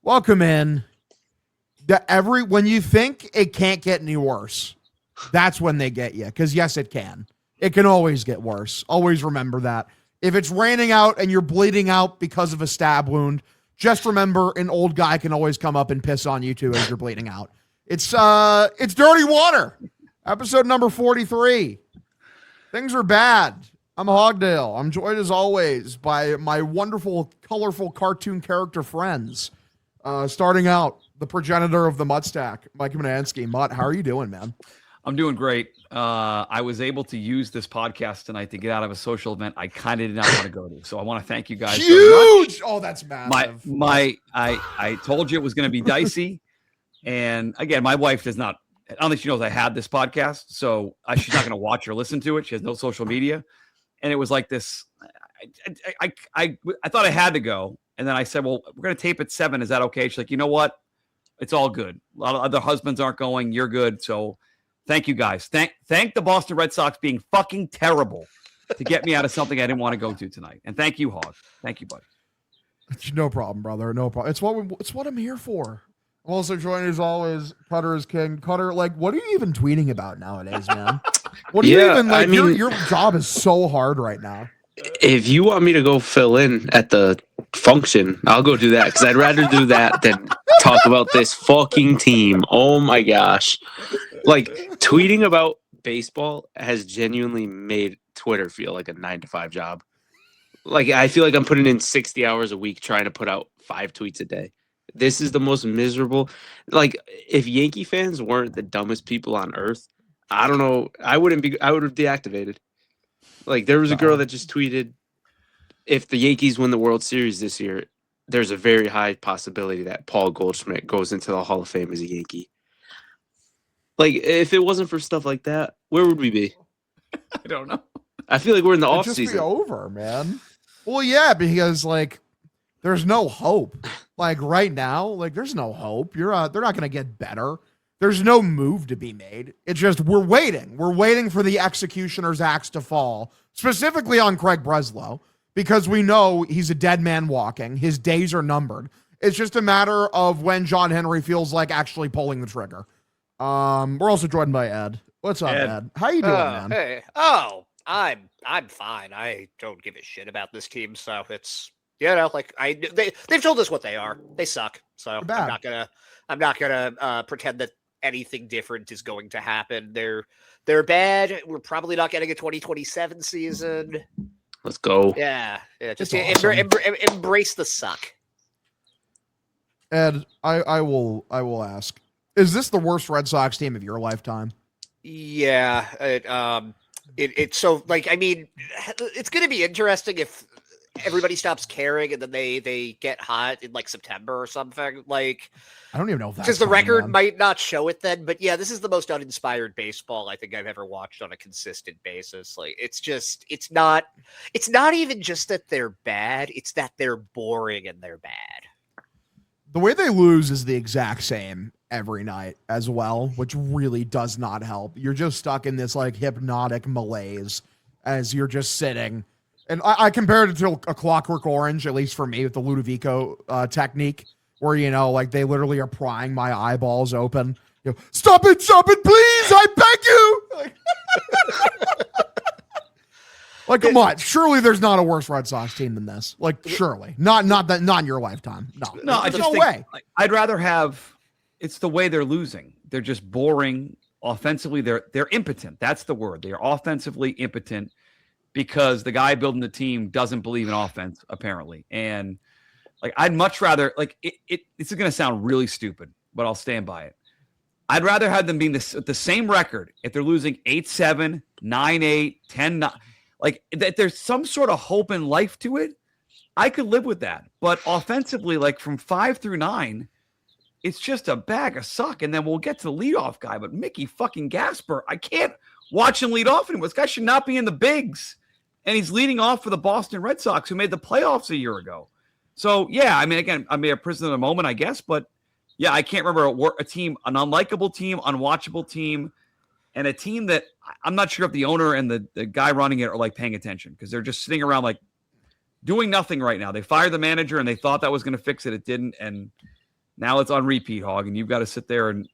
Welcome in. When you think it can't get any worse, that's when they get you. Because yes, it can. It can always get worse. Always remember that. If it's raining out and you're bleeding out because of a stab wound, just remember an old guy can always come up and piss on you too as you're bleeding out. It's Dirty Water, episode number 43. Things are bad. I'm Hogdale. I'm joined as always by my wonderful, colorful cartoon character friends. Starting out, the progenitor of the Mutt Stack, Mike Manansky. Mutt, how are you doing, man? I'm doing great. I was able to use this podcast tonight to get out of a social event I kind of did not want to go to. So I want to thank you guys. Huge! Oh, that's massive. I told you it was going to be dicey. And again, my wife does not, I don't think she knows I had this podcast. So she's not going to watch or listen to it. She has no social media. And it was like this. I thought I had to go. And then I said, well, we're going to tape at 7. Is that okay? She's like, you know what? It's all good. A lot of other husbands aren't going. You're good. So thank you guys. Thank the Boston Red Sox being fucking terrible to get me out of something I didn't want to go to tonight. And thank you, Hog. Thank you, buddy. No problem, brother. No problem. It's what I'm here for. I'm also joined as always. Kutter is king. Kutter, like, what are you even tweeting about nowadays, man? What are you even like? Your job is so hard right now. If you want me to go fill in at the function, I'll go do that because I'd rather do that than talk about this fucking team. Oh my gosh. Like, tweeting about baseball has genuinely made Twitter feel like a 9-to-5 job. Like, I feel like I'm putting in 60 hours a week trying to put out 5 tweets a day. This is the most miserable. Like, if Yankee fans weren't the dumbest people on earth, I don't know. I would have deactivated. Like, there was a girl that just tweeted, if the Yankees win the World Series this year, there's a very high possibility that Paul Goldschmidt goes into the Hall of Fame as a Yankee. Like, if it wasn't for stuff like that, where would we be? I don't know. I feel like we're in the off Just season. be over, man. Well, yeah, because like there's no hope. Like right now, like there's no hope. They're not going to get better. There's no move to be made. It's just we're waiting. We're waiting for the executioner's axe to fall, specifically on Craig Breslow, because we know he's a dead man walking. His days are numbered. It's just a matter of when John Henry feels like actually pulling the trigger. We're also joined by Ed. What's up, Ed? How you doing, man? Hey. I'm fine. I don't give a shit about this team, so it's like they've told us what they are. They suck. So I'm not gonna pretend that anything different is going to happen. They're bad. We're probably not getting a 2027 season. Let's go. Yeah. Just awesome. Embrace the suck. Ed, I will ask. Is this the worst Red Sox team of your lifetime? Yeah. It's so like, I mean, it's going to be interesting if everybody stops caring and then they get hot in like September or something. Like, I don't even know if that's because the record man. might not show it then. But yeah, this is the most uninspired baseball I think I've ever watched on a consistent basis. Like, it's not even just that they're bad. It's that they're boring and they're bad. The way they lose is the exact same every night as well, which really does not help. You're just stuck in this like hypnotic malaise as you're just sitting. And I compared it to a Clockwork Orange, at least for me, with the Ludovico technique, where, like they literally are prying my eyeballs open. Stop it, please, I beg you. Like, come on. Surely there's not a worse Red Sox team than this. Like, surely. Not in your lifetime. No, I just think I'd rather have. It's the way they're losing. They're just boring. Offensively, they're impotent. That's the word. They are offensively impotent because the guy building the team doesn't believe in offense, apparently. And like, I'd much rather like it. This is going to sound really stupid, but I'll stand by it. I'd rather have them being the same record if they're losing 8-7, 9-8, 10-9. Like, that there's some sort of hope and life to it, I could live with that. But offensively, like from 5 through 9, it's just a bag of suck. And then we'll get to the leadoff guy. But Mickey fucking Gasper, I can't watch him lead off anymore. This guy should not be in the bigs. And he's leading off for the Boston Red Sox, who made the playoffs a year ago. So, yeah, I mean, again, I'm a prisoner of the moment, I guess. But, yeah, I can't remember a team, an unlikable team, unwatchable team, and a team that I'm not sure if the owner and the guy running it are like paying attention because they're just sitting around like doing nothing right now. They fired the manager and they thought that was going to fix it. It didn't. And Now it's on repeat, Hog, and you've got to sit there and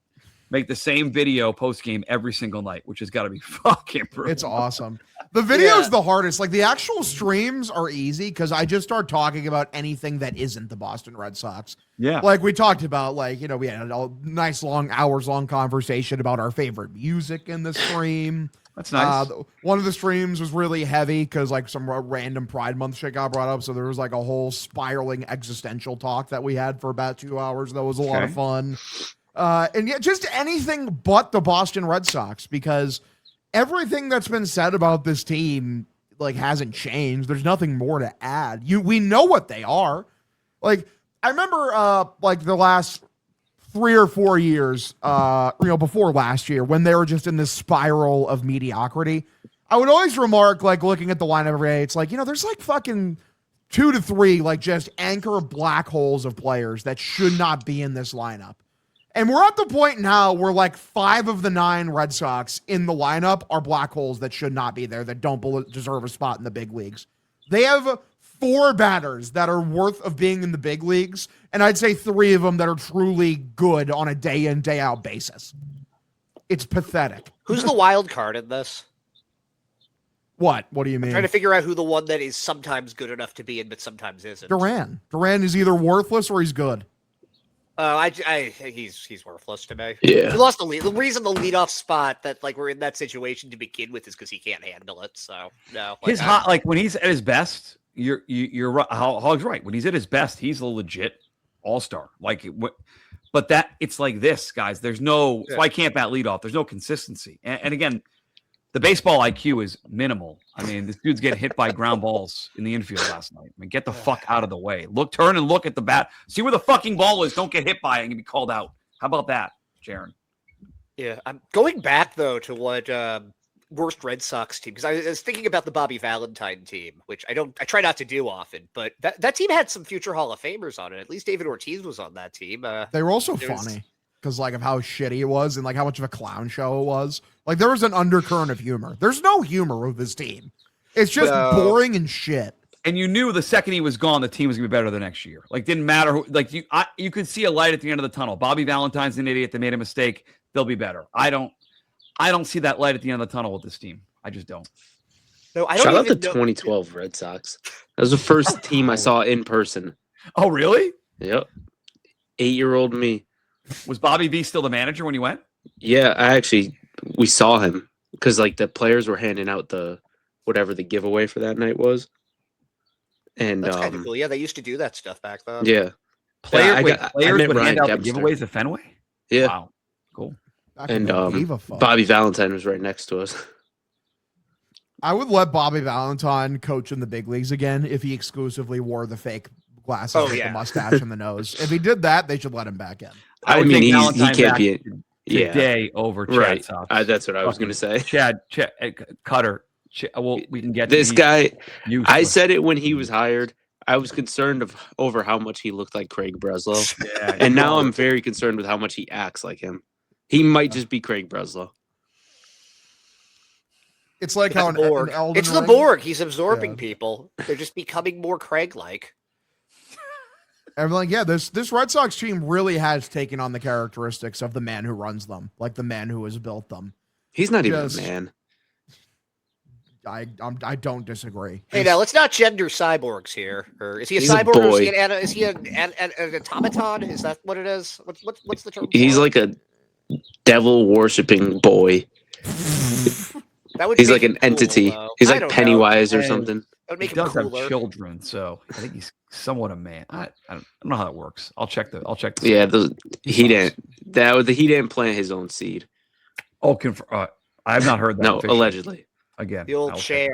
make the same video post game every single night, which has got to be fucking brutal. It's awesome. The video is the hardest. Like the actual streams are easy because I just start talking about anything that isn't the Boston Red Sox. Yeah. Like we talked about, like, you know, we had a nice long hours long conversation about our favorite music in the stream. That's nice. One of the streams was really heavy because like some random Pride Month shit got brought up. So there was like a whole spiraling existential talk that we had for about 2 hours. That was a lot of fun. And yeah, just anything but the Boston Red Sox, because everything that's been said about this team like hasn't changed. There's nothing more to add. We know what they are. Like I remember like the last 3 or 4 years, before last year when they were just in this spiral of mediocrity. I would always remark, like looking at the lineup every day, it's like, you know, there's like fucking 2 to 3 like just anchor black holes of players that should not be in this lineup. And we're at the point now where like 5 of the 9 Red Sox in the lineup are black holes that should not be there, that don't deserve a spot in the big leagues. They have 4 batters that are worth of being in the big leagues, and I'd say 3 of them that are truly good on a day in, day out basis. It's pathetic. Who's the wild card in this? What? What do you mean? I'm trying to figure out who the one that is sometimes good enough to be in, but sometimes isn't. Duran. Duran is either worthless or he's good. He's worthless to me. Yeah. He lost the lead. The reason the leadoff spot that like we're in that situation to begin with is because he can't handle it. So no, Like when he's at his best, you're right. Hog's right. When he's at his best, he's a legit all-star. But that it's like this, guys. There's no. So I can't bat leadoff. There's no consistency. And again, the baseball IQ is minimal. I mean, this dude's getting hit by ground balls in the infield last night. I mean, get the fuck out of the way. Turn and look at the bat. See where the fucking ball is. Don't get hit by it and be called out. How about that, Jaron? Yeah, I'm going back though to what worst Red Sox team, because I was thinking about the Bobby Valentine team, which I try not to do often, but that team had some future Hall of Famers on it. At least David Ortiz was on that team. They were also funny because like of how shitty it was and like how much of a clown show it was. Like there was an undercurrent of humor. There's no humor with this team. It's just boring and shit. And you knew the second he was gone, the team was gonna be better the next year. Like didn't matter who, like you could see a light at the end of the tunnel. Bobby Valentine's an idiot. They made a mistake. They'll be better. I don't see that light at the end of the tunnel with this team. I just don't. No, I don't. Shout out the 2012 Red Sox. That was the first team I saw in person. Oh, really? Yep. 8-year-old me. Was Bobby V still the manager when you went? Yeah, we saw him because like the players were handing out whatever the giveaway for that night was. And that's kind of cool. Yeah, they used to do that stuff back then. Yeah. Players would hand Ryan out Dempster. the giveaways at Fenway? Yeah. Wow. Cool. And Bobby Valentine was right next to us. I would let Bobby Valentine coach in the big leagues again if he exclusively wore the fake glasses with the mustache and the nose. If he did that, they should let him back in. I mean, he can't be today over Chad right. Sox. That's what I was going to say. Chad Kutter. Well, we can get this guy. Useless. I said it when he was hired. I was concerned over how much he looked like Craig Breslow, and now I'm very concerned with how much he acts like him. He might just be Craig Breslow. It's like how it's the Borg. He's absorbing people. They're just becoming more Craig-like. And like, yeah, this Red Sox team really has taken on the characteristics of the man who runs them, like the man who has built them. He's not even a man. I don't disagree. Hey, now let's not gender cyborgs here. Or is he a cyborg? Or is he an automaton? Is that what it is? What's the term? He's like a devil worshipping boy. He's like an entity. He's like Pennywise or something. That would make he him does cooler. have children, so I think he's somewhat a man. I don't know how that works. I'll check the. Yeah, he didn't plant his own seed. Oh, I have not heard that. No, allegedly. Again, the old chair.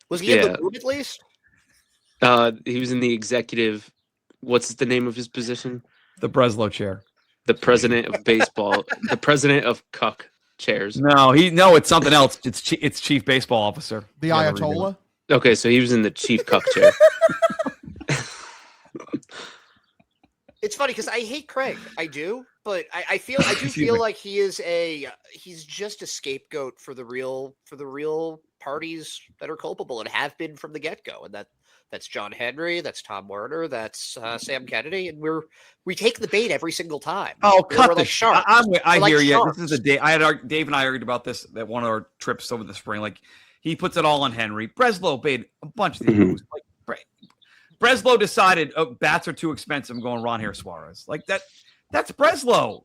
Was he in the room at least? He was in the executive. What's the name of his position? The Breslow chair. The president of baseball. The president of Cuck chairs. No, it's something else. It's chief baseball officer. The Ayatollah. Okay, so he was in the chief Cuck chair. It's funny because I hate Craig. I do, but I feel like he's just a scapegoat for the real parties that are culpable and have been from the get-go, and That's John Henry. That's Tom Werner. That's Sam Kennedy, and we take the bait every single time. Oh, cut we're the like shit. sharks. I We're hear like you. sharks. This is the day Dave and I argued about this at one of our trips over the spring. Like he puts it all on Henry. Breslow paid a bunch of these moves. Like Breslow decided bats are too expensive. I'm going Ron Hair Suarez. Like that. That's Breslow.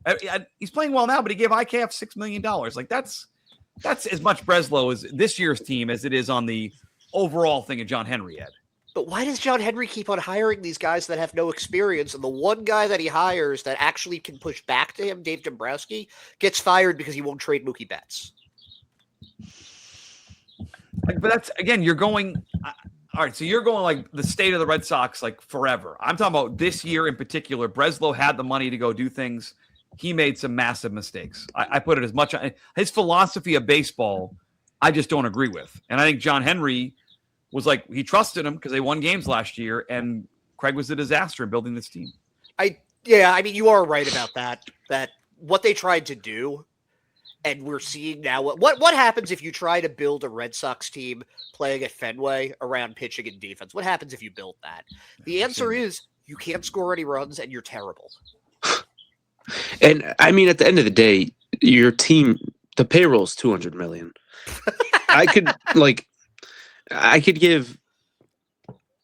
He's playing well now, but he gave IKF $6 million. Like that's as much Breslow as this year's team as it is on the overall thing of John Henry had. But why does John Henry keep on hiring these guys that have no experience? And the one guy that he hires that actually can push back to him, Dave Dombrowski, gets fired because he won't trade Mookie Betts. But that's, again, you're going all right, so you're going like the state of the Red Sox like forever. I'm talking about this year in particular. Breslow had the money to go do things. He made some massive mistakes. I put it as much on his philosophy of baseball, I just don't agree with. And I think John Henry was like, he trusted him because they won games last year, and Craig was a disaster in building this team. I mean, you are right about that what they tried to do, and we're seeing now what happens if you try to build a Red Sox team playing at Fenway around pitching and defense. What happens if you build that? The answer is you can't score any runs and you're terrible. And I mean, at the end of the day, your team, the payroll is $200 million. I could give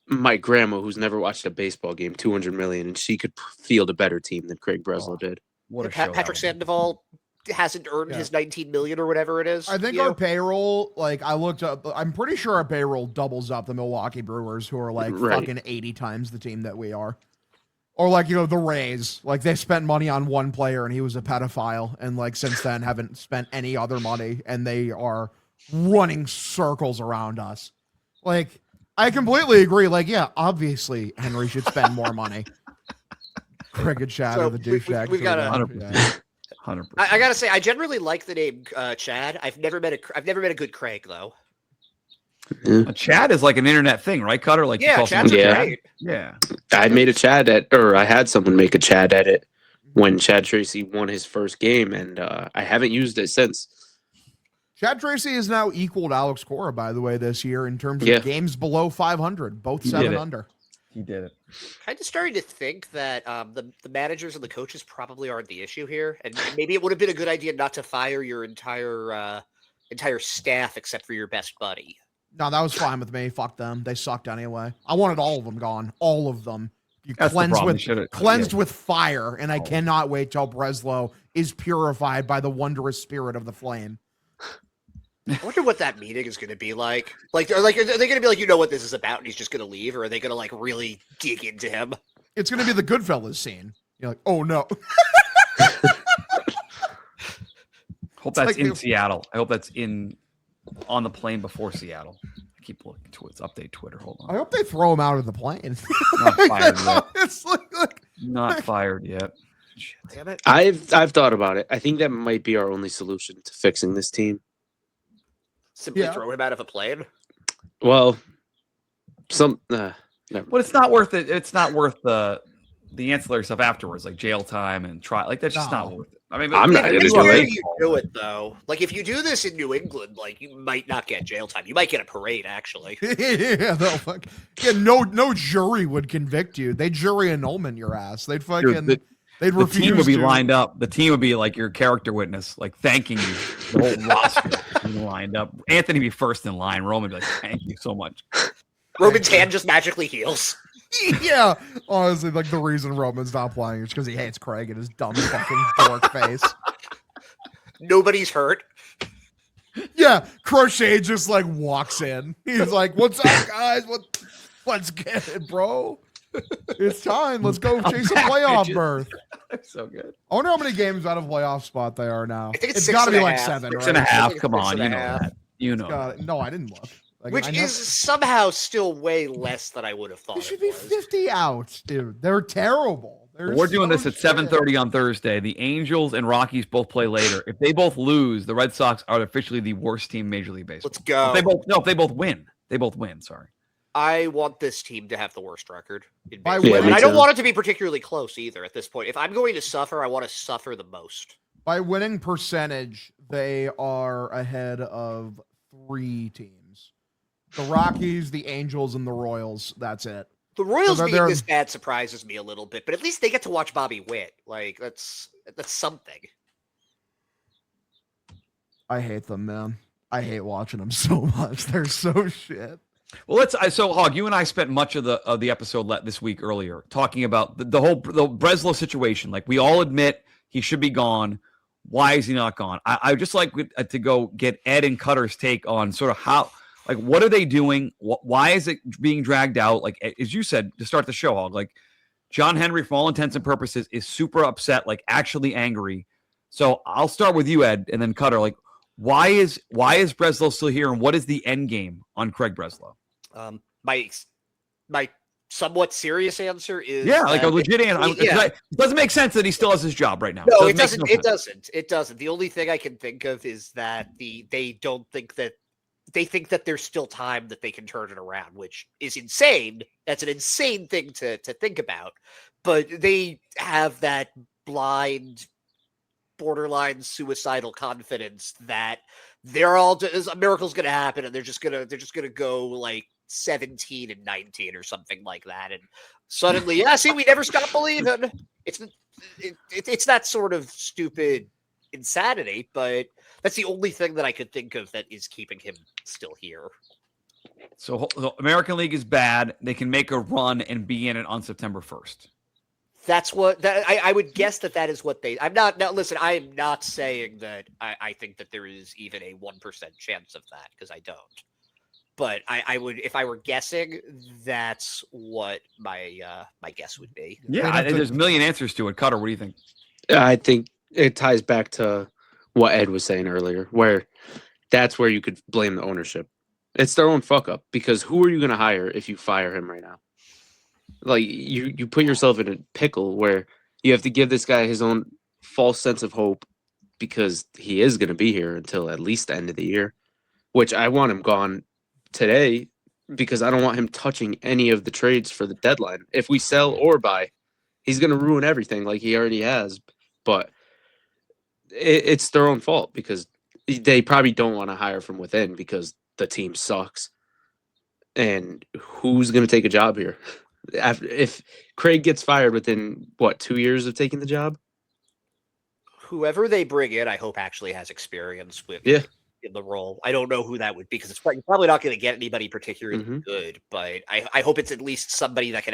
my grandma, who's never watched a baseball game, $200 million, and she could field a better team than Craig Breslow did. What a show Patrick Sandoval hasn't earned his $19 million or whatever it is. I think our payroll, like I looked up, I'm pretty sure our payroll doubles up the Milwaukee Brewers, who are like fucking 80 times the team that we are. Or like, you know, the Rays, like they spent money on one player and he was a pedophile, and like since then haven't spent any other money, and they are running circles around us. Like, I completely agree. Like, yeah, obviously Henry should spend more money. Cricket Chad So or the douchechag. we've got 100%. 100%. I gotta say, I generally like the name Chad. I've never met a good Craig though. Chad is like an internet thing, right, Kutter? Like Yeah, Chad's great. Yeah. I made a Chad I had someone make a Chad edit when Chad Tracy won his first game, and I haven't used it since. Chad Tracy is now equal to Alex Cora, by the way, this year in terms of games below 500, both 7 under. He did it. Kind of starting to think that the managers and the coaches probably aren't the issue here, and maybe it would have been a good idea not to fire your entire staff except for your best buddy. No, that was fine with me. Fuck them. They sucked anyway. I wanted all of them gone. All of them. You cleansed with fire, and I cannot wait till Breslow is purified by the wondrous spirit of the flame. I wonder what that meeting is going to be like. Are they going to be like, you know what this is about, and he's just going to leave, or are they going to like really dig into him? It's going to be the Goodfellas scene. You're like, oh no. Hope that's in Seattle. I hope that's on the plane before Seattle. I keep looking to its update Twitter. Hold on. I hope they throw him out of the plane. Not fired yet. It's Not fired yet. Shit. Damn it! I've thought about it. I think that might be our only solution to fixing this team. Simply throw him out of a plane. Well, But it's not worth it. It's not worth the ancillary stuff afterwards, like jail time and trial. Like that's just not worth it. I mean, I'm not going to do it. You do it though. Like if you do this in New England, like you might not get jail time. You might get a parade, actually. No jury would convict you. They'd jury annulment your ass. They'd fucking. They'd refuse. The team would be to. lined up. The team would be like your character witness, like thanking you. The whole roster would be lined up. Anthony would be first in line. Roman would be like, "Thank you so much." Roman's hand just magically heals. Yeah, honestly, like the reason Roman's not playing is because he hates Craig and his dumb fucking dork face. Nobody's hurt. Yeah, Crochet just like walks in. He's like, "What's up, guys? Let's get it, bro. It's time. Let's go chase a playoff berth." So good. I wonder how many games out of playoff spot they are now. I think It's got to be like 6.5. 7, Six right? and a half. Come 6 on, and you a know half. that. You know. No, I didn't look. Like, Which is somehow still way less than I would have thought. They should be 50 out, dude. They're terrible. We're doing this at 7:30 on Thursday. The Angels and Rockies both play later. If they both lose, the Red Sox are officially the worst team in Major League Baseball. Let's go. If they both win. They both win. Sorry. I want this team to have the worst record in By baseball. winning- And I don't want it to be particularly close either at this point. If I'm going to suffer, I want to suffer the most. By winning percentage, they are ahead of 3 teams. The Rockies, the Angels, and the Royals. That's it. The Royals So being this bad surprises me a little bit, but at least they get to watch Bobby Witt. Like that's something. I hate them, man. I hate watching them so much. They're so shit. Well, so Hog, you and I spent much of the episode this week earlier talking about the Breslow situation. Like we all admit he should be gone. Why is he not gone? I would just like to go get Ed and Cutter's take on sort of how, like, what are they doing? Why is it being dragged out? Like, as you said to start the show, Hog, like John Henry, for all intents and purposes, is super upset, like actually angry. So I'll start with you, Ed, and then Cutter. Like, why is Breslow still here, and what is the end game on Craig Breslow? My somewhat serious answer is like a legit answer. It doesn't make sense that he still has his job right now. No, it doesn't. It doesn't. The only thing I can think of is that they think that there's still time that they can turn it around, which is insane. That's an insane thing to think about. But they have that blind, borderline suicidal confidence that they're all a miracle's going to happen, and they're just gonna go like 17-19 or something like that, and suddenly, we never stop believing. It's that sort of stupid insanity, but that's the only thing that I could think of that is keeping him still here. So the American League is bad. They can make a run and be in it on September 1st. That's what I would guess that is what they. I'm not now. Listen, I am not saying that I think that there is even a 1% chance of that, because I don't. But I would, if I were guessing, that's what my guess would be. Yeah, there's a million answers to it. Cutter, what do you think? I think it ties back to what Ed was saying earlier, where that's where you could blame the ownership. It's their own fuck up, because who are you going to hire if you fire him right now? Like you put yourself in a pickle where you have to give this guy his own false sense of hope, because he is going to be here until at least the end of the year, which I want him gone today, because I don't want him touching any of the trades for the deadline. If we sell or buy, he's going to ruin everything like he already has. But it's their own fault, because they probably don't want to hire from within because the team sucks. And who's going to take a job here? If Craig gets fired within, 2 years of taking the job? Whoever they bring in, I hope actually has experience with in the role. I don't know who that would be, because it's probably not going to get anybody particularly good, but I hope it's at least somebody that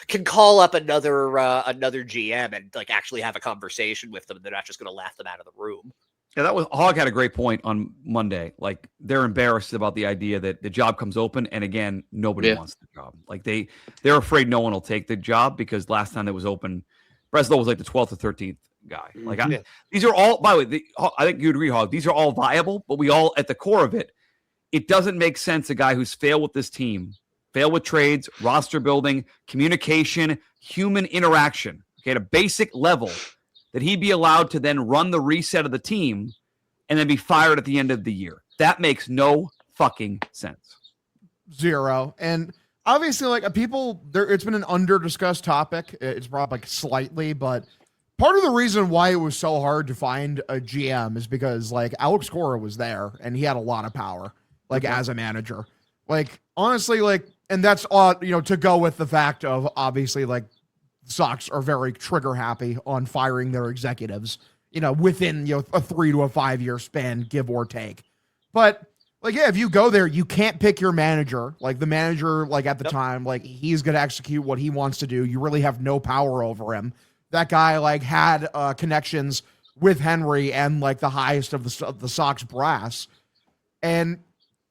can call up another GM and like actually have a conversation with them. They're not just going to laugh them out of the room. Yeah, Hog had a great point on Monday. Like, they're embarrassed about the idea that the job comes open, and again, nobody wants the job. Like they're afraid no one will take the job, because last time it was open, Breslow was like the 12th or 13th guy. Like these are all, by the way, I think you agree, Hog. These are all viable, but we all, at the core of it, it doesn't make sense. A guy who's failed with this team, failed with trades, roster building, communication, human interaction, at a basic level, that he be allowed to then run the reset of the team and then be fired at the end of the year. That makes no fucking sense. Zero. And obviously, like, it's been an under-discussed topic. It's brought up like slightly, but part of the reason why it was so hard to find a GM is because like Alex Cora was there and he had a lot of power, like as a manager. Like, honestly, like, and that's to go with the fact of obviously like Sox are very trigger happy on firing their executives, within a 3 to 5 year span, give or take. But like, if you go there, you can't pick your manager. Like the manager, like at the time, like he's going to execute what he wants to do. You really have no power over him. That guy like had connections with Henry and like the highest of the Sox brass. And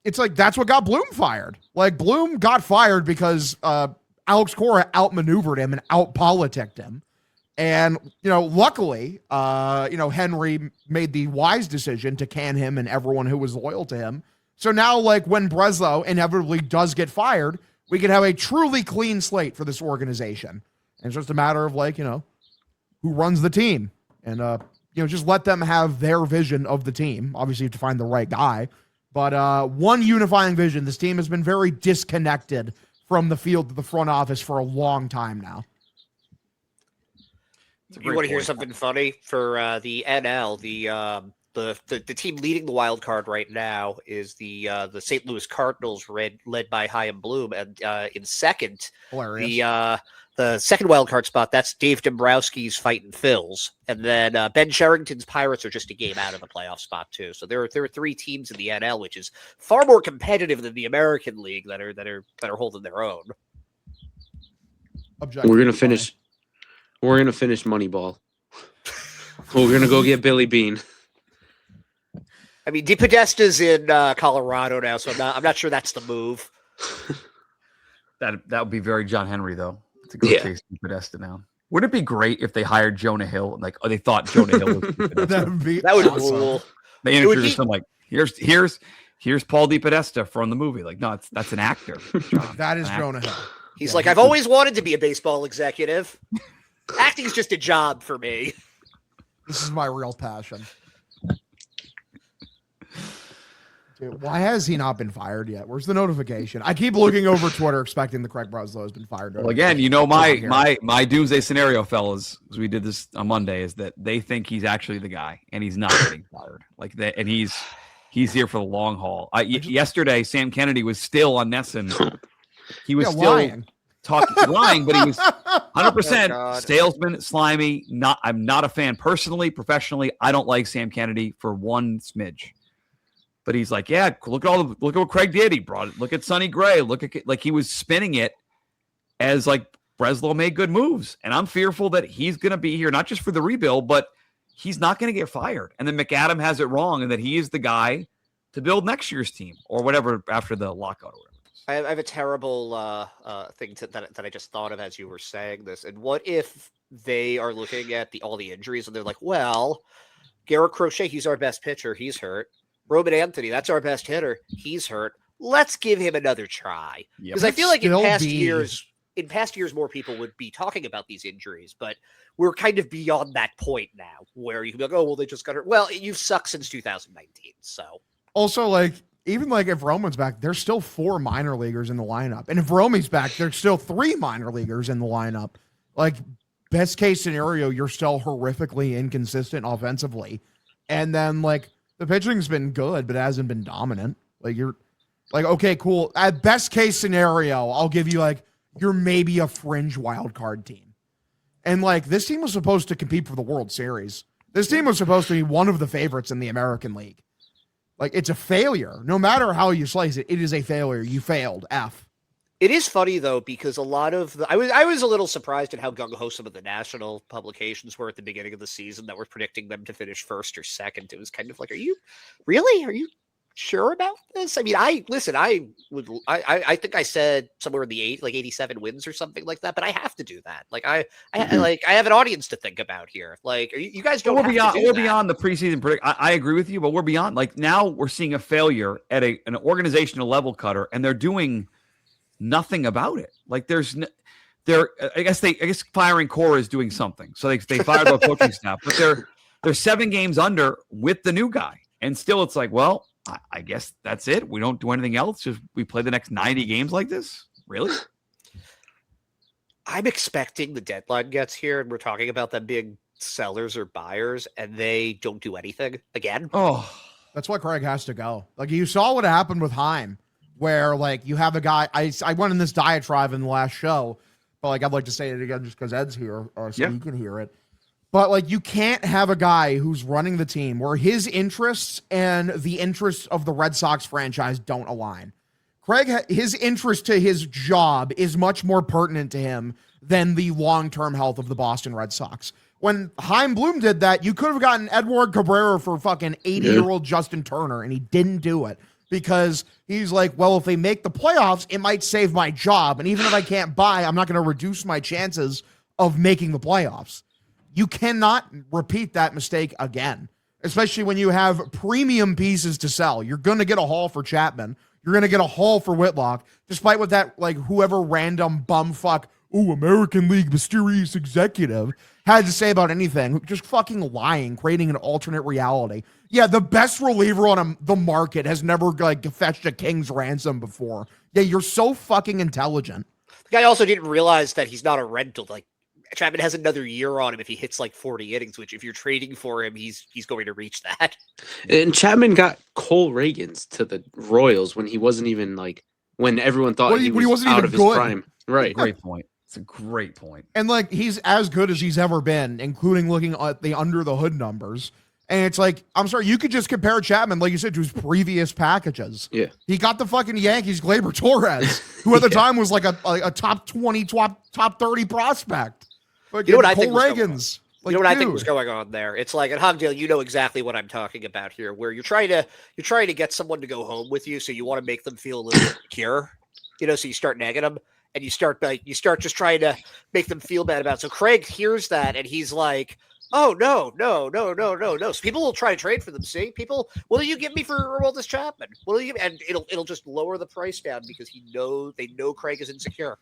it's like, that's what got Bloom fired. Like Bloom got fired because Alex Cora outmaneuvered him and outpoliticked him. And, luckily, Henry made the wise decision to can him and everyone who was loyal to him. So now, like, when Breslow inevitably does get fired, we can have a truly clean slate for this organization. And it's just a matter of, like, who runs the team. And, just let them have their vision of the team. Obviously, you have to find the right guy. But one unifying vision. This team has been very disconnected from the field to the front office for a long time now. You want to hear something funny for the NL? the team leading the wild card right now is the St. Louis Cardinals, led by Chaim Bloom, and in second, the second wild card spot, that's Dave Dombrowski's Fightin' Phils, and then Ben Sherrington's Pirates are just a game out of the playoff spot too. So there are three teams in the NL, which is far more competitive than the American League that are holding their own. We're gonna finish Moneyball. We're gonna go get Billy Bean. I mean, DePodesta's in Colorado now, so I'm not sure that's the move. That would be very John Henry, though, to go chase DePodesta now. Wouldn't it be great if they hired Jonah Hill? Like, they thought Jonah Hill was DePodesta. That would be cool. They introduced him like, here's Paul DePodesta from the movie. Like, no, that's an actor. That is Jonah Hill. He's like, I've always wanted to be a baseball executive. Acting's just a job for me. This is my real passion. Dude, why has he not been fired yet? Where's the notification? I keep looking over Twitter expecting the Craig Breslow has been fired. Well, again, my doomsday scenario, fellas, as we did this on Monday, is that they think he's actually the guy, and he's not getting fired. Like that, and he's here for the long haul. Yesterday, Sam Kennedy was still on Nesson. He was still lying, but he was 100% salesman, slimy. I'm not a fan personally, professionally. I don't like Sam Kennedy for one smidge. But he's like, yeah, look at what Craig did. He brought it. Look at Sonny Gray. Look at like he was spinning it as like Breslow made good moves. And I'm fearful that he's going to be here not just for the rebuild, but he's not going to get fired. And then McAdam has it wrong, and that he is the guy to build next year's team or whatever after the lockout or whatever. I have a terrible thing that I just thought of as you were saying this. And what if they are looking at all the injuries and they're like, well, Garrett Crochet, he's our best pitcher. He's hurt. Roman Anthony, that's our best hitter. He's hurt. Let's give him another try. Because I feel like in past years, more people would be talking about these injuries, but we're kind of beyond that point now where you can be like, oh, well, they just got hurt. Well, you've sucked since 2019. So also, like, even like if Roman's back, there's still 4 minor leaguers in the lineup. And if Romy's back, there's still 3 minor leaguers in the lineup. Like, best case scenario, you're still horrifically inconsistent offensively. And then, like, the pitching's been good, but it hasn't been dominant. Like, you're like, okay, cool. At best case scenario, I'll give you like, you're maybe a fringe wild card team. And like, this team was supposed to compete for the World Series. This team was supposed to be one of the favorites in the American League. Like, it's a failure. No matter how you slice it, it is a failure. You failed. F. It is funny though, because a lot of I was a little surprised at how gung-ho some of the national publications were at the beginning of the season that were predicting them to finish first or second. It was kind of like, are you sure about this? I mean, I think I said somewhere in the 87 wins or something like that, but I have to do that. Like I have an audience to think about here. Like, you guys don't. We're beyond the preseason predict. I agree with you, but we're beyond. Like, now we're seeing a failure at an organizational level, Cutter, and they're doing nothing about it. Like, I guess firing Cora is doing something. So they fired the coaching staff, but they're 7 games under with the new guy, and still it's like, well, I guess that's it. We don't do anything else. Just we play the next 90 games like this. Really? I'm expecting the deadline gets here, and we're talking about them being sellers or buyers, and they don't do anything again. Oh, that's why Craig has to go. Like, you saw what happened with Chaim, where like you have a guy. I went in this diatribe in the last show, but like I'd like to say it again just because Ed's here, or so you can hear it. But like, you can't have a guy who's running the team where his interests and the interests of the Red Sox franchise don't align. Craig, his interest to his job is much more pertinent to him than the long-term health of the Boston Red Sox. When Chaim Bloom did that, you could have gotten Edward Cabrera for fucking 80-year-old Justin Turner, and he didn't do it because he's like, well, if they make the playoffs, it might save my job. And even if I can't buy, I'm not going to reduce my chances of making the playoffs. You cannot repeat that mistake again, especially when you have premium pieces to sell. You're going to get a haul for Chapman. You're going to get a haul for Whitlock, despite what that, like, whoever random bumfuck, American League mysterious executive had to say about anything. Just fucking lying, creating an alternate reality. Yeah, the best reliever on the market has never, like, fetched a king's ransom before. Yeah, you're so fucking intelligent. The guy also didn't realize that he's not a rental. Like, Chapman has another year on him if he hits like 40 innings, which if you're trading for him, he's going to reach that. And Chapman got Cole Reagans to the Royals when he wasn't even like when everyone thought he wasn't out of his prime. Right. Great point. It's a great point. And like he's as good as he's ever been, including looking at the under the hood numbers. And it's like, I'm sorry, you could just compare Chapman, like you said, to his previous packages. Yeah. He got the fucking Yankees Gleyber Torres, who at the time was like a top 20, top 30 prospect. Like, You know what I Cole think was going on? Reagans. You know what I think was going on there? It's like at Hogdale, you know exactly what I'm talking about here, where you're trying to get someone to go home with you, so you want to make them feel a little insecure, so you start nagging them, and you start just trying to make them feel bad about it. So Craig hears that, and he's like, "Oh no. So people will try to trade for them. See, people, what do you give me for Aroldis Chapman? What do you? And it'll just lower the price down because they know Craig is insecure."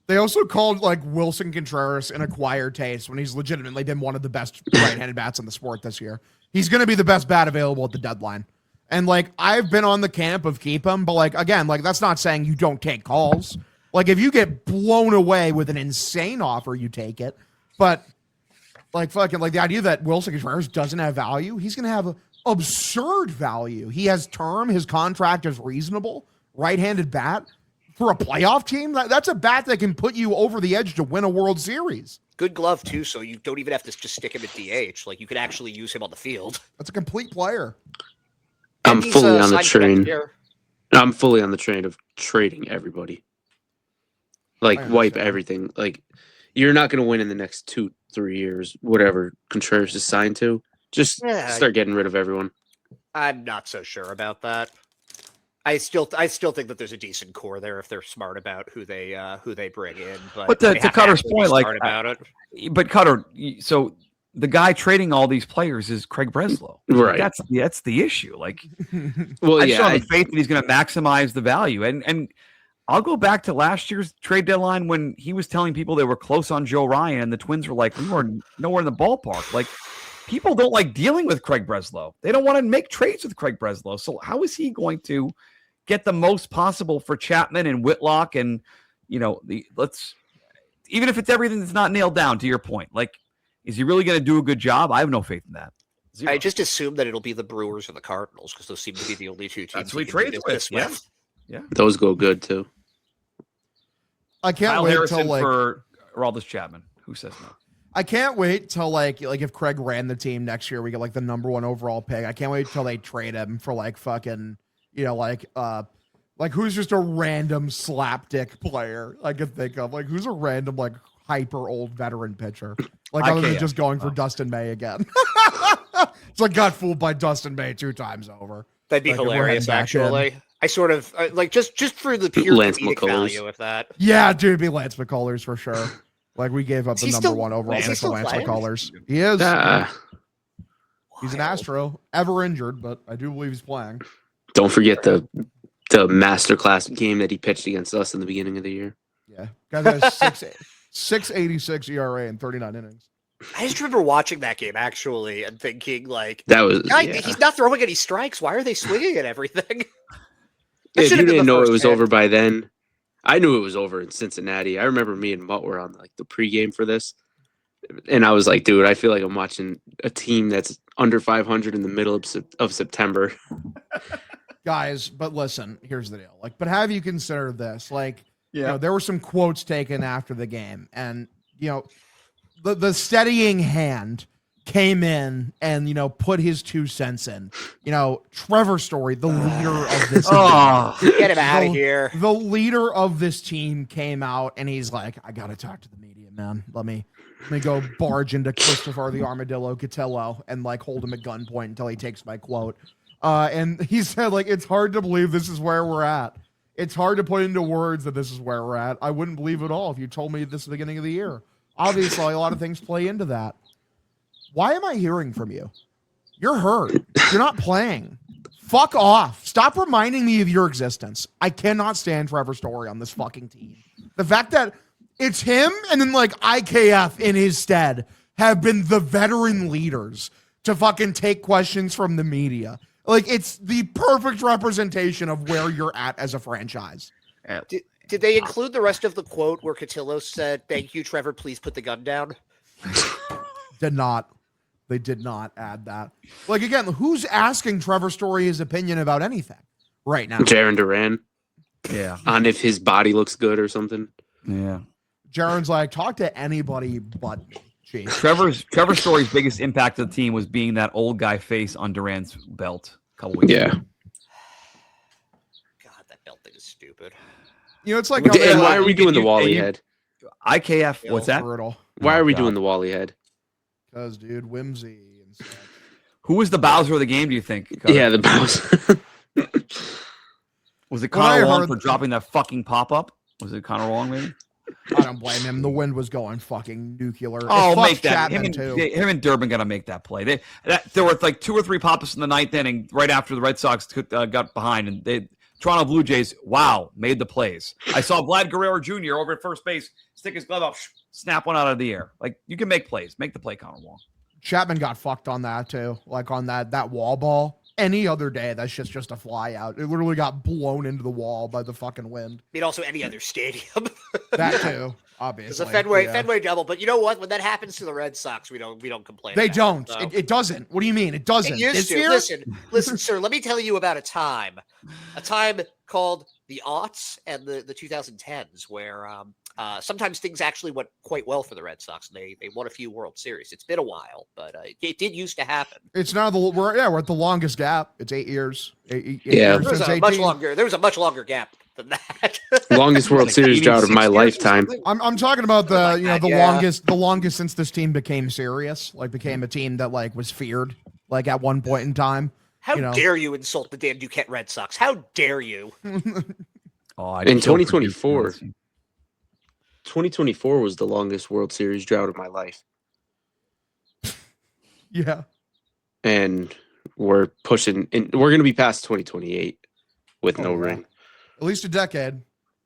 They also called like Wilson Contreras an acquired taste when he's legitimately been one of the best right-handed bats in the sport this year. He's going to be the best bat available at the deadline. And like, I've been on the camp of keep him, but like, again, like that's not saying you don't take calls. Like if you get blown away with an insane offer, you take it. But like fucking like the idea that Wilson Contreras doesn't have value, he's going to have absurd value. He has term. His contract is reasonable. Right-handed bat. For a playoff team, that's a bat that can put you over the edge to win a World Series. Good glove too, so you don't even have to just stick him at DH. Like you could actually use him on the field. That's a complete player. I'm fully on the train. I'm fully on the train of trading everybody. Like wipe everything. Like you're not going to win in the next 2-3 years, whatever Contreras is signed to. Just start getting rid of everyone. I'm not so sure about that. I still think that there's a decent core there if they're smart about who they bring in. But to Cutter's point, like about it. But Cutter, so the guy trading all these players is Craig Breslow, right? That's the issue. Like, well, I just have faith that he's going to maximize the value. And I'll go back to last year's trade deadline when he was telling people they were close on Joe Ryan, and the Twins were like, we were nowhere in the ballpark. Like, people don't like dealing with Craig Breslow. They don't want to make trades with Craig Breslow. So how is he going to get the most possible for Chapman and Whitlock? And, even if it's everything that's not nailed down, to your point, like, is he really going to do a good job? I have no faith in that. I just assume that it'll be the Brewers or the Cardinals because those seem to be the only two teams that's what he trades with. Yeah. Those go good too. I can't Kyle wait Harrison till like for Aroldis Chapman. Who says no? I can't wait till like if Craig ran the team next year, we get like the number 1 overall pick. I can't wait till they trade him for like fucking, like who's just a random slapdick player I could think of. Like who's a random like hyper old veteran pitcher. Like other than just going for Dustin May again. It's like got fooled by Dustin May 2 times over. That'd be like, hilarious, actually. I sort of like just for the pure Lance comedic value of that. Yeah, dude, it'd be Lance McCullers for sure. Like we gave up the number 1 overall pick for Lance McCullers. He is. He's an Astro, ever injured, but I do believe he's playing. Don't forget the masterclass game that he pitched against us in the beginning of the year. Yeah, guy has 6.86 ERA in 39 innings. I just remember watching that game actually and thinking like that was he's not throwing any strikes. Why are they swinging at everything? If you didn't know it was over by then, I knew it was over in Cincinnati. I remember me and Mutt were on like the pregame for this, and I was like, dude, I feel like I'm watching a team that's under 500 in the middle of September. Guys, but listen, here's the deal. Like, but have you considered this? Like, there were some quotes taken after the game, and the steadying hand came in and put his 2 cents in. Trevor Story, the leader of this team, get him out of here. The leader of this team came out and he's like, I gotta talk to the media, man. Let me go barge into Christopher the Armadillo Cotillo and like hold him at gunpoint until he takes my quote. And he said, like, it's hard to believe this is where we're at. It's hard to put into words that this is where we're at. I wouldn't believe it all if you told me this at the beginning of the year. Obviously, a lot of things play into that. Why am I hearing from you? You're hurt. You're not playing. Fuck off. Stop reminding me of your existence. I cannot stand Trevor Story on this fucking team. The fact that it's him and then like IKF in his stead have been the veteran leaders to fucking take questions from the media. Like it's the perfect representation of where you're at as a franchise. Do Did they include the rest of the quote where Cotillo said, "Thank you, Trevor. Please put the gun down"? Did not. They did not add that. Like, again, who's asking Trevor Story his opinion about anything right now? Jaron Duran. Yeah. On if his body looks good or something. Yeah. Jaron's like, talk to anybody but me. Jeez. Trevor Story's biggest impact to the team was being that old guy face on Duran's belt a couple weeks ago. God, that belt thing is stupid. You know, it's like, And why are we doing the Wally head? IKF, what's that? Brutal. Why are we doing the Wally head? Because, dude, whimsy and stuff. Who was the Bowser of the game, do you think? Yeah, the Bowser. Was it When I Connor Long heard- for dropping that fucking pop-up? Was it Connor Long, maybe? I don't blame him. The wind was going fucking nuclear. Oh, It fucked make that. Chapman, too. Him and Durbin got to make that play. There were like 2 or 3 pop-ups in the 9th inning right after the Red Sox got behind, and Toronto Blue Jays, wow, made the plays. I saw Vlad Guerrero Jr. over at first base, stick his glove up, snap one out of the air. Like, you can make plays. Make the play, Connor Long. Chapman got fucked on that, too. Like, on that wall ball. Any other day, that's just a fly out. It literally got blown into the wall by the fucking wind. I mean, also any other stadium. That, too, It's obviously. a Fenway Yeah. Fenway double. But you know what? When that happens to the Red Sox, we don't complain. They about don't. It, so. It doesn't. What do you mean? It doesn't. It used This to. year? Listen, sir. Let me tell you about a time called the aughts and the 2010s, where sometimes things actually went quite well for the Red Sox, and they won a few World Series. It's been a while, but it did used to happen. It's now we're at the longest gap. It's 8 years. Eight Yeah. years There was since a much 18. longer. There was a much longer gap than that. Longest World Like Series drought of 86 my years or lifetime. something? I'm talking about the Like the that, yeah. longest since this team became serious, like became a team that like was feared, like at one point in time. How You know. dare you insult the Dan Duquette Red Sox? How dare you? Oh, In I'd kill for you. 2024. 2024 was the longest World Series drought of my life. Yeah. And we're pushing, and we're going to be past 2028 with Oh, no yeah. ring. At least a decade.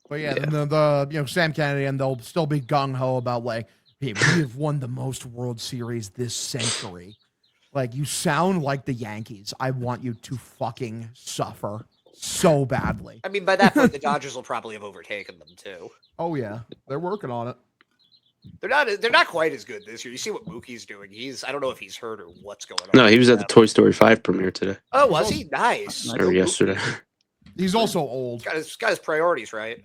But yeah, Yeah. then the Sam Kennedy and they'll still be gung ho about like, hey, we have won the most World Series this century. Like, you sound like the Yankees. I want you to fucking suffer so badly. I mean, by that point, the Dodgers will probably have overtaken them too. Oh yeah, they're working on it. They're not quite as good this year. You see what Mookie's doing. I don't know if he's hurt or what's going on. No, he was at the with Toy Story 5 premiere today Oh, was he? Nice. or yesterday. He's also old. Got his priorities right.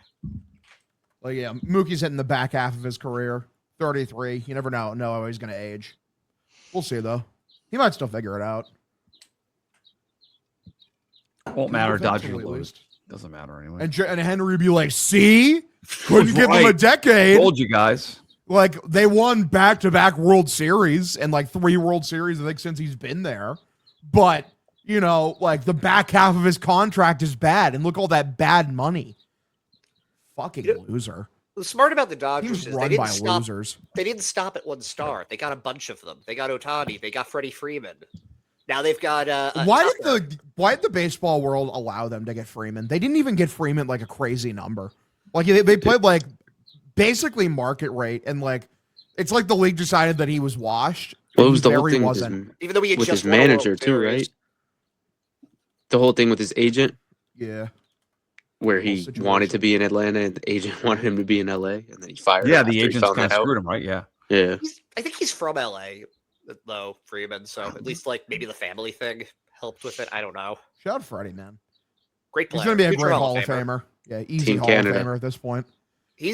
Like, yeah, Mookie's hitting the back half of his career. 33. You never know how he's going to age. We'll see, though. He might still figure it out. Won't matter. Dodgers Eventually, at lose. least. Doesn't matter anyway. And Henry would be like, see? Couldn't give him a Right. decade. Told you guys. Like, they won back-to-back World Series and, like, 3 World Series, I think, since he's been there. But, you know, like, the back half of his contract is bad. And look all that bad money. Fucking loser. What's smart about the He Dodgers was is run by losers. they didn't stop at one star. They got a bunch of them. They got Ohtani. They got Freddie Freeman. Now they've got Why did the baseball world allow them to get Freeman? They didn't even get Freeman like a crazy number. Like they played like basically market rate, and like it's like the league decided that he was washed. Well, it and was he the whole very thing wasn't. even though he had with just his won a World manager too, Series. right? The whole thing with his agent, Yeah, where he situation. wanted to be in Atlanta and the agent wanted him to be in LA, and then he fired him Yeah, after the he agents found kind that of out. screwed him, right? Yeah. Yeah. I think he's from LA though, Freeman. So at least like maybe the family thing helped with it. I don't know. shout out Freddie, man. Great player. He's gonna be a Future great Hall of Famer. Yeah, easy Team Hall Canada. of Famer at this point. I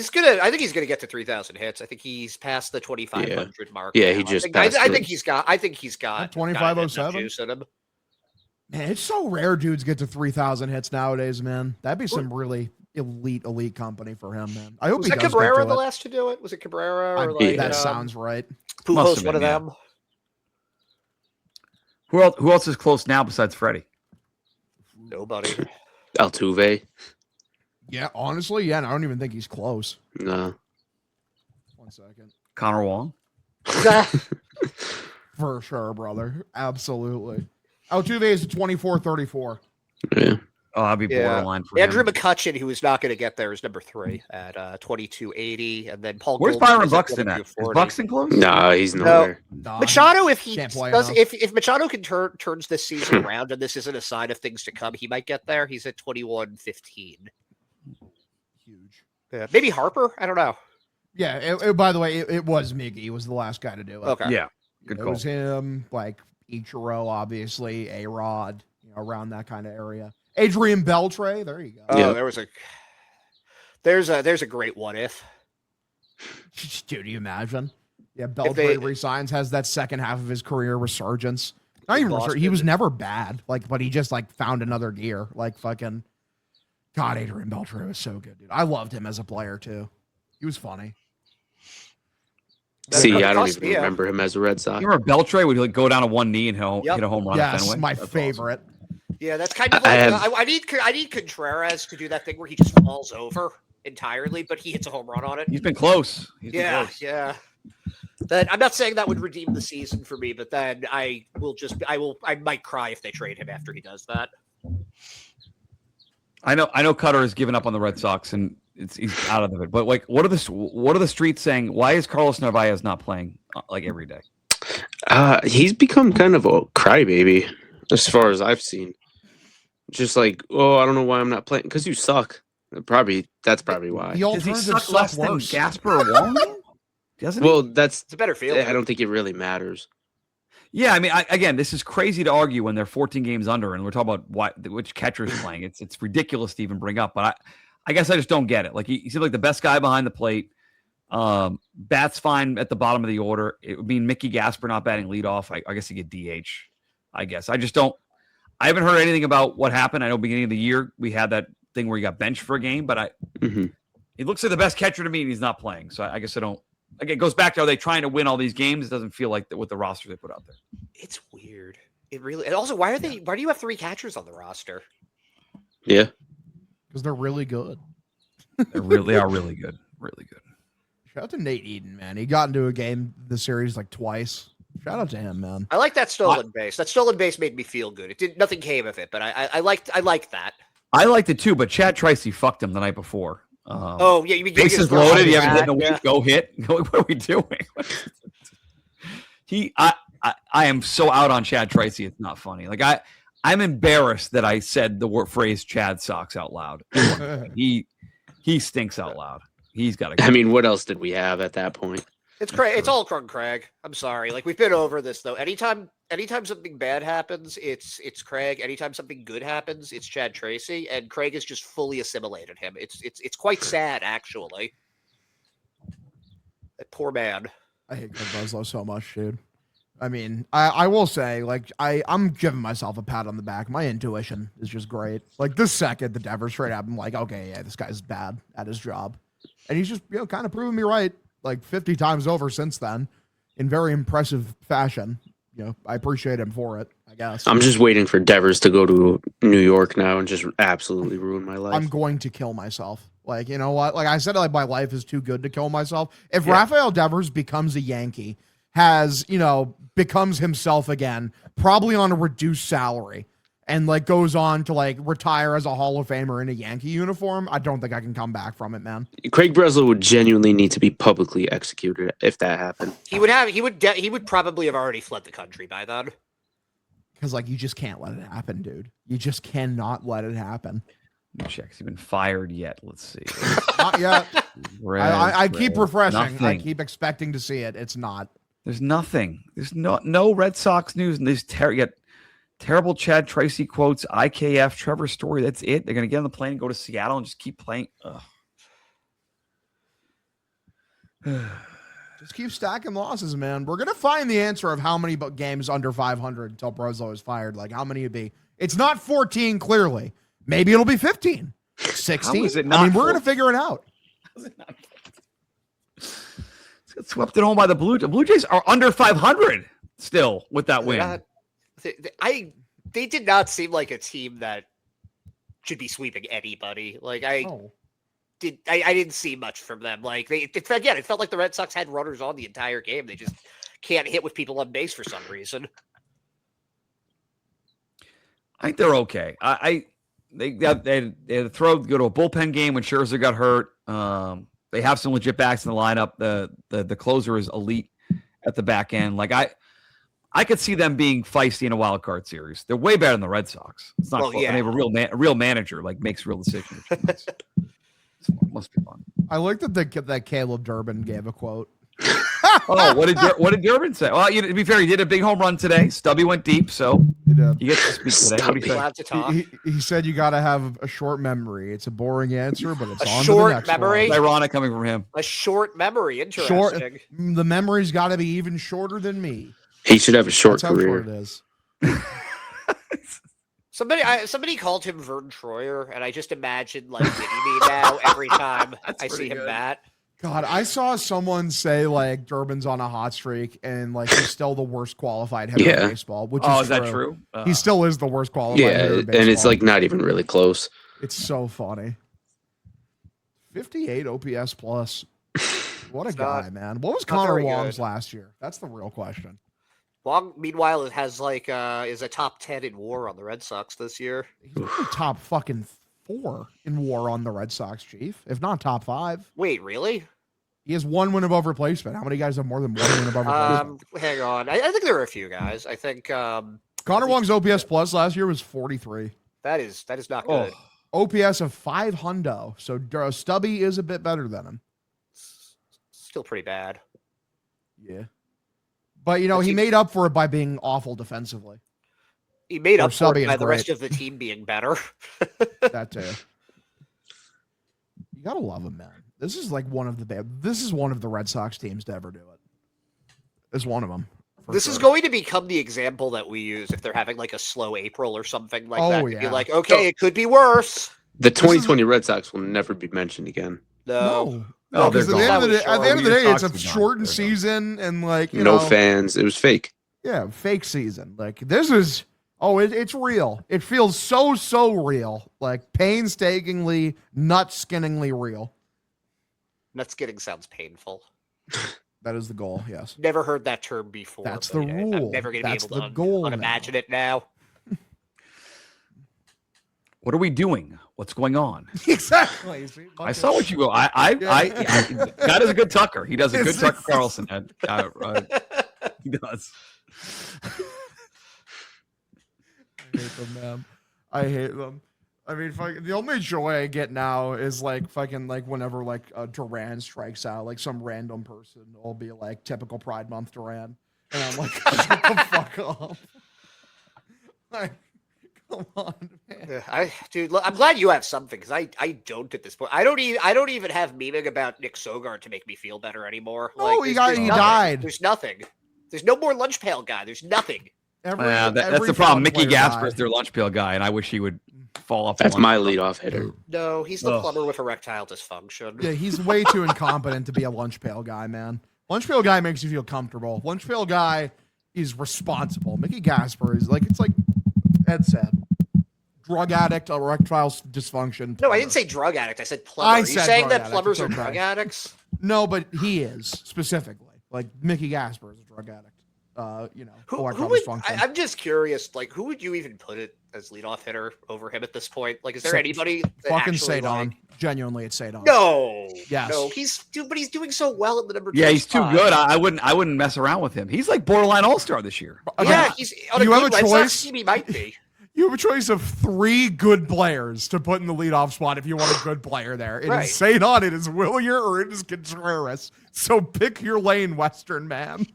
think he's gonna get to 3,000 hits. I think he's past the 2,500 mark. Yeah, now. he just I passed think it. he's got 2507? juice in him. Man, it's so rare dudes get to 3,000 hits nowadays, man. That'd be some really elite company for him, man. I hope Was he that does Cabrera get to the it. last to do it? Was it Cabrera or Yeah. like That sounds right. Must Pujols, have one of been, yeah. them? Who else is close now besides Freddie? Nobody. Altuve. Yeah, honestly, yeah, and I don't even think he's close. No. 1 second. Connor Wong. For sure, brother. Absolutely. Altuve is a 24-34. Yeah. Oh, I'd be Yeah. borderline for Andrew him. McCutcheon, who is not going to get there, is number 3 at 2280, and then Paul. Where's Goldschmidt Byron is at Buxton at? Is 2240. Buxton close? No, he's nowhere. Nah, Machado, if he Can't play does, enough. if Machado can turns this season around, and this isn't a sign of things to come, he might get there. He's at 2115. huge. Yeah, maybe Harper. I don't know. Yeah. By the way, it was Miggy. He was the last guy to do it. Okay. Yeah, good It call. was him, like Ichiro, obviously, A-Rod, around that kind of area. Adrian Beltre. There you go. Oh, Yeah. there's a great what if. Dude, you imagine? Yeah, If they- Beltre resigns, has that second half of his career resurgence. Not even Boston. he was never bad, but he just found another gear. Fucking God, Adrian Beltre was so good, dude. I loved him as a player too. He was funny. See, I don't Cost even me, yeah. remember him as a Red Sox. You remember Beltre would go down on one knee and hit Yep. a home run at Yes, Fenway? my That's favorite. Yeah, that's kind of I like have- I need Contreras to do that thing where he just falls over entirely, but he hits a home run on it. He's been close. He's been Yeah, close. yeah. Then I'm not saying that would redeem the season for me, but then I might cry if they trade him after he does that. I know Kutter has given up on the Red Sox and he's out of it. But what are the streets saying? Why is Carlos Narvaez not playing every day? He's become kind of a crybaby, as far as I've seen. Just I don't know why I'm not playing because you suck. That's probably why. The Does he alternative suck less than worse. Gasper or Walden? Doesn't he? Well, that's. It's a better field. I don't think it really matters. Yeah, I mean, again, this is crazy to argue when they're 14 games under, and we're talking about which catcher is playing. It's ridiculous to even bring up, but I guess I just don't get it. He seems like the best guy behind the plate. Bats fine at the bottom of the order. It would mean Mickey Gasper not batting leadoff. I guess he get DH. I guess I just don't. I haven't heard anything about what happened. I know beginning of the year we had that thing where he got benched for a game, but he looks like the best catcher to me, and he's not playing. So I guess I don't. Again, it goes back to, are they trying to win all these games? It doesn't feel like with the roster they put out there. It's weird. It really. And also, why do you have 3 catchers on the roster? Yeah. Because they're really good. They are really good. Really good. Shout out to Nate Eden, man. He got into a game this series twice. Shout out to him, man. I like that stolen base. That stolen base made me feel good. It did nothing came of it, but I liked that. I liked it too, but Chad Tracy fucked him the night before. Oh yeah, you mean bases throw loaded. it You haven't hit back, in a week. yeah. Go hit. What are we doing? I am so out on Chad Tracy. It's not funny. I'm embarrassed that I said the phrase Chad Sox out loud. He stinks out loud. He's got to. I mean, what else did we have at that point? It's Craig. It's all Craig. I'm sorry. We've been over this though. Anytime something bad happens, it's Craig. Anytime something good happens, it's Chad Tracy, and Craig has just fully assimilated him. It's quite sad, actually. That poor man. I hate Greg Breslow so much, dude. I mean, I will say, I'm giving myself a pat on the back. My intuition is just great. The second the Devers trade happened, I'm like, okay, yeah, this guy's bad at his job. And he's just, kind of proven me right, 50 times over since then in very impressive fashion. I appreciate him for it, I guess. I'm just waiting for Devers to go to New York now and just absolutely ruin my life. I'm going to kill myself. You know what? I said, my life is too good to kill myself. If Rafael Devers becomes a Yankee, becomes himself again, probably on a reduced salary, and goes on to retire as a Hall of Famer in a Yankee uniform, I don't think I can come back from it, man. Craig Breslow would genuinely need to be publicly executed if that happened. He would probably have already fled the country by then. Because you just can't let it happen, dude. You just cannot let it happen. Let me check. Has he been fired yet? Let's see. Not yet. I keep refreshing. I Nothing. keep expecting to see it. It's not. There's nothing. There's no Red Sox news, and there's terrible Chad Tracy quotes, IKF, Trevor Story. That's it. They're going to get on the plane and go to Seattle and just keep playing. Just keep stacking losses, man. We're going to find the answer of how many games under 500 until Breslow is fired. How many it'd be. It's not 14, clearly. Maybe it'll be 15, 16. How is it I not mean, we're going to figure it out. Got swept at home by the Blue Jays. The Blue Jays are under 500 still with that win. They did not seem like a team that should be sweeping anybody. I didn't see much from them. It felt like the Red Sox had runners on the entire game. They just can't hit with people on base for some reason. I think they're okay. They had to go to a bullpen game when Scherzer got hurt. They have some legit backs in the lineup. The closer is elite at the back end. I could see them being feisty in a wild card series. They're way better than the Red Sox. It's not close. Yeah. And they have a real manager makes real decisions. Must be fun. I like that Caleb Durbin gave a quote. Oh, what did Durbin say? Well, to be fair, he did a big home run today. Stubby went deep, so He did. you get to speak today. What do you say? Glad to talk. He said you got to have a short memory. It's a boring answer, but it's A on short to the next memory? It's one. ironic coming from him. A short memory. Interesting. Short. The memory's got to be even shorter than me. He should have a short That's how career. short it is. Somebody called him Vern Troyer, and I just imagine like me now every time I see him bat. God, I saw someone say like Durbin's on a hot streak, and like he's still the worst qualified hitter in baseball. Which is that true? He still is the worst qualified hitter in baseball. And it's like not even really close. It's so funny. 58 OPS plus. What a guy, man. What was Connor Wong's last year? That's the real question. Wong, meanwhile, it has like is a top 10 in WAR on the Red Sox this year. He's the top fucking 4 in WAR on the Red Sox, Chief, if not top 5. Wait, really? He has 1 win above replacement. How many guys have more than 1 win above replacement? Hang on. I think there are a few guys. I think Connor Wong's OPS plus last year was 43. that is not good. OPS of 500. So Stubby is a bit better than him. Still pretty bad. Yeah. But, he made up for it by being awful defensively. He made up for Stubby it by is the great. rest of the team being better. That too. You gotta love him, man. This is one of the Red Sox teams to ever do it. It's one of them. This is going to become the example that we use if they're having like a slow April or something like that. Yeah. Be like, okay, it could be worse. The 2020 Red Sox will never be mentioned again. No. Oh, because they're at gone. the end of the day, it's a Sox are gone. shortened They're season and no fans. It was fake. Yeah, fake season. Like this is it's real. It feels so real. Like painstakingly, nut-skinningly real. Nutskinning sounds painful. That is the goal, yes. Never heard that term before. That's but the rule. I'm never going to be That's able the to goal unimagine it now. What are we doing? What's going on? Exactly. I saw what you go. That is a good Tucker. He does a good Tucker Carlson. He does. I hate them, man. I hate them. I mean, the only joy I get now is whenever Duran strikes out, like some random person will be like typical Pride Month Duran, and I'm like, shut the fuck up. Like, come on, man. Dude, look, I'm glad you have something because I don't at this point. I don't even have memeing about Nick Sogard to make me feel better anymore. No, he nothing. died. There's nothing. There's no more lunch pail guy. There's nothing. That's the problem. Mickey Gasper is their lunch pail guy, and I wish he would fall off. That's my leadoff hitter. No, he's the plumber with erectile dysfunction. Yeah, he's way too incompetent to be a lunch pail guy, man. Lunch pail guy makes you feel comfortable. Lunch pail guy is responsible. Mickey Gasper is it's like Ed said. Drug addict, erectile dysfunction. No, I didn't say drug addict. I said plumber. Are you saying that plumbers are drug addicts? No, but he is specifically. Like Mickey Gasper is a drug addict. Who would, I'm just curious, who would you even put it as leadoff hitter over him at this point? Like, is there anybody that fucking actually, Sadon? Genuinely, it's Sadon. No. Yes. No, but he's doing so well at the number 2. Yeah, he's too good. I wouldn't mess around with him. He's like borderline all-star this year. Yeah, he's on you a have good a Red choice. Sox team, he might be. You have a choice of 3 good players to put in the leadoff spot if you want a good player there. It is Sadon, it is Willier, or it is Contreras. So pick your lane, Western man.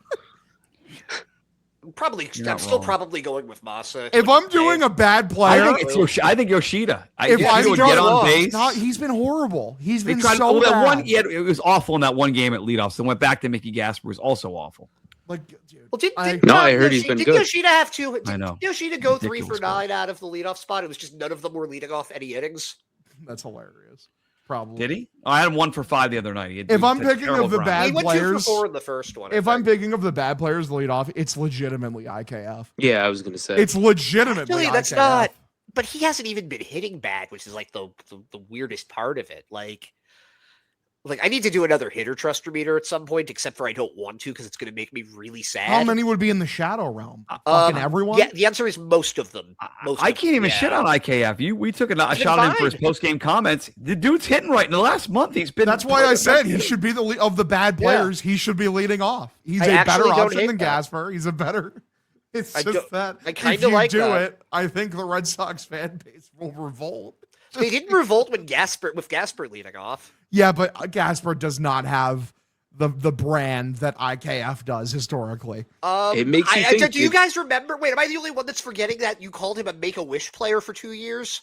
I'm still probably going with Massa. If I'm doing a bad player, I think Yoshida. If I would get on base. He's been horrible. He's been bad. It was awful in that one game at leadoff. So went back to Mickey Gasper was also awful. Dude, I heard he's been good. Did Yoshida have 2? I know. Did Yoshida go 3 Ridiculous for 9 out of the leadoff spot? It was just none of them were leading off any innings. That's hilarious. Probably. Did he? I had 1 for 5 the other night. If I'm picking of the bad he went players, 2 for 4 in the first one. If I'm picking of the bad players to lead off, it's legitimately IKF. Yeah, I was gonna say it's legitimately. Actually, that's IKF. not. But he hasn't even been hitting bad, which is like the weirdest part of it. Like I need to do another hitter truster meter at some point, except for I don't want to because it's going to make me really sad. How many would be in the shadow realm? Fucking everyone? Yeah, the answer is most of them. I can't even shit on IKF. We took a shot at him for his post-game comments. The dude's hitting right in the last month. He's been. That's why I said he should be of the bad players. Yeah. He should be leading off. He's a better option than Gasper. He's a better. It's just that if you do it, I think the Red Sox fan base will revolt. They didn't revolt with Gasper leading off. Yeah, but Gasper does not have the brand that IKF does historically. It makes you think. Do you guys remember? Wait, am I the only one that's forgetting that you called him a Make-A-Wish player for 2 years?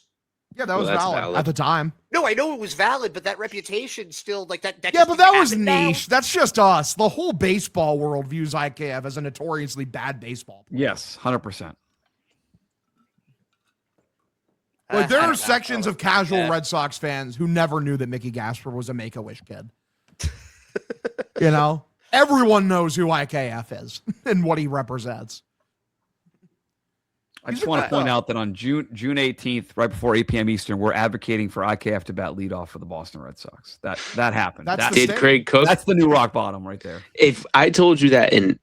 Yeah, that was that's valid at the time. No, I know it was valid, but that reputation still like that. Yeah, just but that didn't was happen now. niche. That's just us. The whole baseball world views IKF as a notoriously bad baseball player. Yes, 100%. Like there I are don't know, sections bro. of casual Yeah. Red Sox fans who never knew that Mickey Gasper was a Make-A-Wish kid. You know, everyone knows who IKF is and what he represents. I just want to point out that on June 18th, right before 8 p.m. Eastern, we're advocating for IKF to bat leadoff for the Boston Red Sox. That happened. That's That- the Did Craig cook? that's the new rock bottom right there. If I told you that in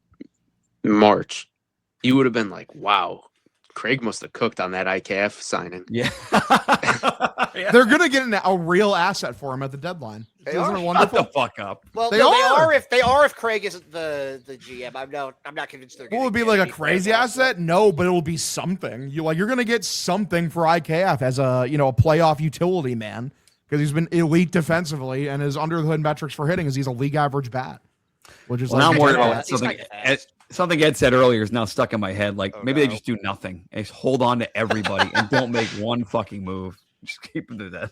March, you would have been like, "Wow, Craig must have cooked on that IKF signing." Yeah. They're gonna get a real asset for him at the deadline. They Isn't are. it Shut wonderful? the fuck up. Well, They no, are. They are if Craig isn't the GM. I'm not convinced they're. Will gonna it be get like a any crazy Craig asset? No, but it will be something. You're gonna get something for IKF as a a playoff utility man because he's been elite defensively and his under the hood metrics for hitting is he's a league average bat, which is Well, now I'm worried Yeah, about he's something. kinda fast. Something Ed said earlier is now stuck in my head. Like Oh, maybe they no. just do nothing. They just hold on to everybody and don't make one fucking move. Just keep them to death.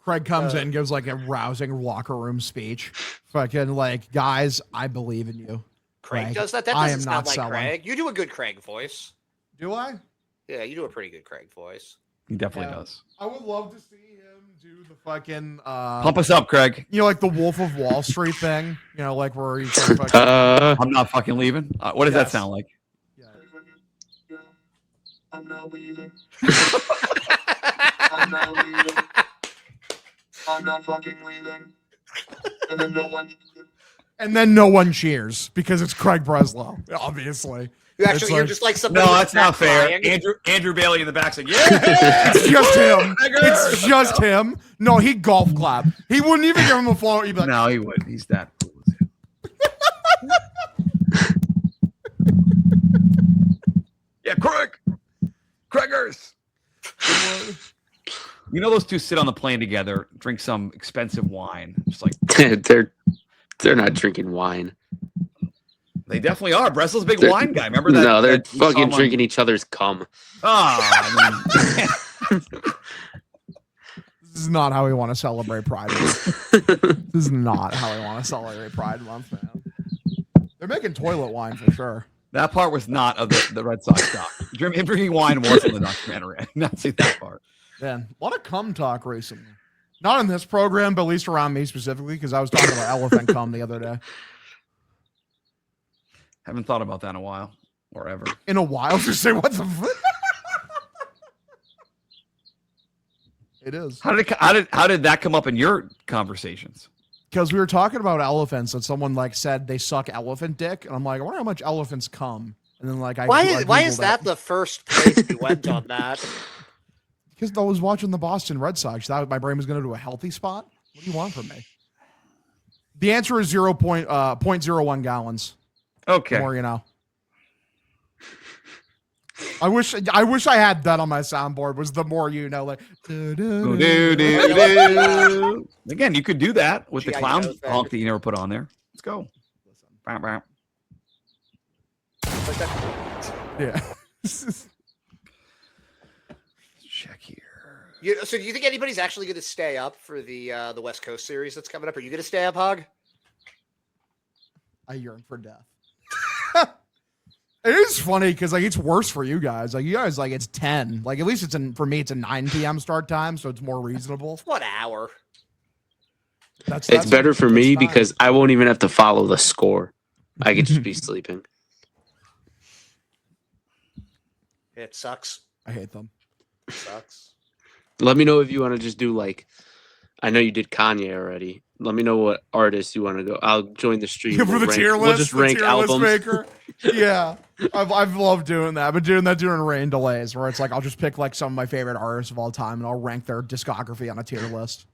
Craig comes in and gives like a rousing locker room speech. Fucking like, guys, I believe in you. Craig does that. That I doesn't am sound not like selling. Craig. You do a good Craig voice. Do I? Yeah, you do a pretty good Craig voice. He definitely Yeah. does. I would love to see him do the fucking Pump us up, Craig. like the Wolf of Wall Street thing. Like where he's like, fucking, I'm not fucking leaving. What does that Yes. sound like? I'm not leaving. I'm not leaving. I'm not fucking leaving. And then no one cheers because it's Craig Breslow, obviously. You're It's just like somebody. No, that's that's not fair. crying. Andrew Bailey in the back saying, "Yeah, It's just him. It's just him. No, he'd golf clap. He wouldn't even give him a floor. He'd be like, no, he would. He's that cool. Yeah, Craigers. You know those two sit on the plane together, drink some expensive wine. Just like they're not drinking wine. they definitely are. Breslow's a big They're- wine guy. Remember that? No, they're that you saw fucking him on- drinking each other's cum. Ah, this is not how we want to celebrate Pride Month. This is not how we want to celebrate Pride Month, man. They're making toilet wine for sure. that part was not of the Red Sox doc. Him drinking wine was in the documentary. I did not see that part. Man, a lot of cum talk recently. Not in this program, but at least around me specifically, because I was talking about elephant cum the other day. Haven't thought about that in a while or ever. In a while, just say what the fuck? It is. How did that come up in your conversations? Because we were talking about elephants and someone like said they suck elephant dick. And I'm like, I wonder how much elephants cum. And then like Why is Googled that it. the first place we went on that? Because I was watching the Boston Red Sox. That my brain was going to do a healthy spot. What do you want from me? The answer is 0.01 gallons. Okay. The more you know. I wish I had that on my soundboard. Was the more you know, like Again, you could do that with the G.I. clown Joe thing. honk that you never put on there. Let's go. Bow, bow. yeah. Check here. So do you think anybody's actually going to stay up for the West Coast series that's coming up? Are you going to stay up, Hog? I yearn for death. It is funny because like it's worse for you guys. Like you guys, like it's 10. Like at least for me, it's a 9 p.m. start time, so it's more reasonable. 1 hour. It's better for me that's fine. because I won't even have to follow the score. I could just be sleeping. It sucks. I hate them. It sucks. Let me know if you want to just do like, I know you did Kanye already. Let me know what artists you want to go. I'll join the stream. Yeah, for the tier list, We'll just the rank tier list albums. maker. Yeah, I've loved doing that. I've been doing that during rain delays, where it's like I'll just pick like some of my favorite artists of all time, and I'll rank their discography on a tier list.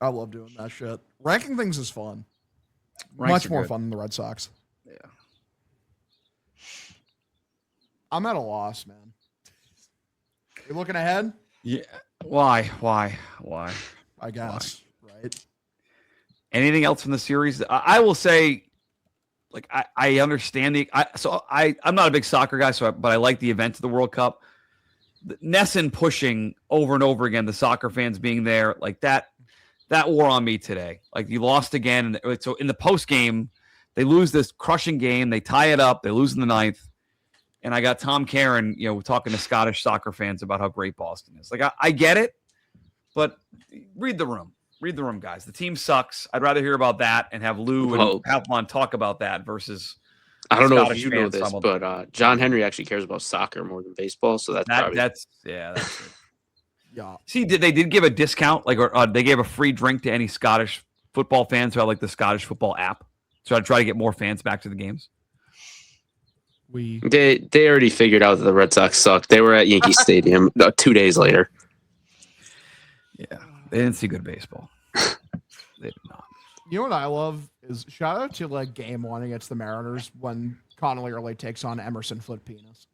I love doing that shit. Ranking things is fun. Ranks Much are more good. fun than the Red Sox. Yeah. I'm at a loss, man. You looking ahead? Yeah. Why? I guess. Right. Anything else from the series? I will say, like I understand I'm not a big soccer guy, but I like the event of the World Cup. Nesson pushing over and over again, the soccer fans being there, like that wore on me today. Like you lost again, and so in the post game, they lose this crushing game. They tie it up. They lose in the ninth. And I got Tom Caron, talking to Scottish soccer fans about how great Boston is. Like, I get it, but read the room. Read the room, guys. The team sucks. I'd rather hear about that and have Lou and Halfman talk about that versus I don't know Scottish if you know this, but John Henry actually cares about soccer more than baseball, so that's it. Yeah. See, they did give a discount, or they gave a free drink to any Scottish football fans who had, like, the Scottish football app. So I'd try to get more fans back to the games. They already figured out that the Red Sox suck. They were at Yankee Stadium 2 days later. Yeah, they didn't see good baseball. They did not. You know what I love is shout out to like game 1 against the Mariners when Connolly Early takes on Emerson Foot Penis.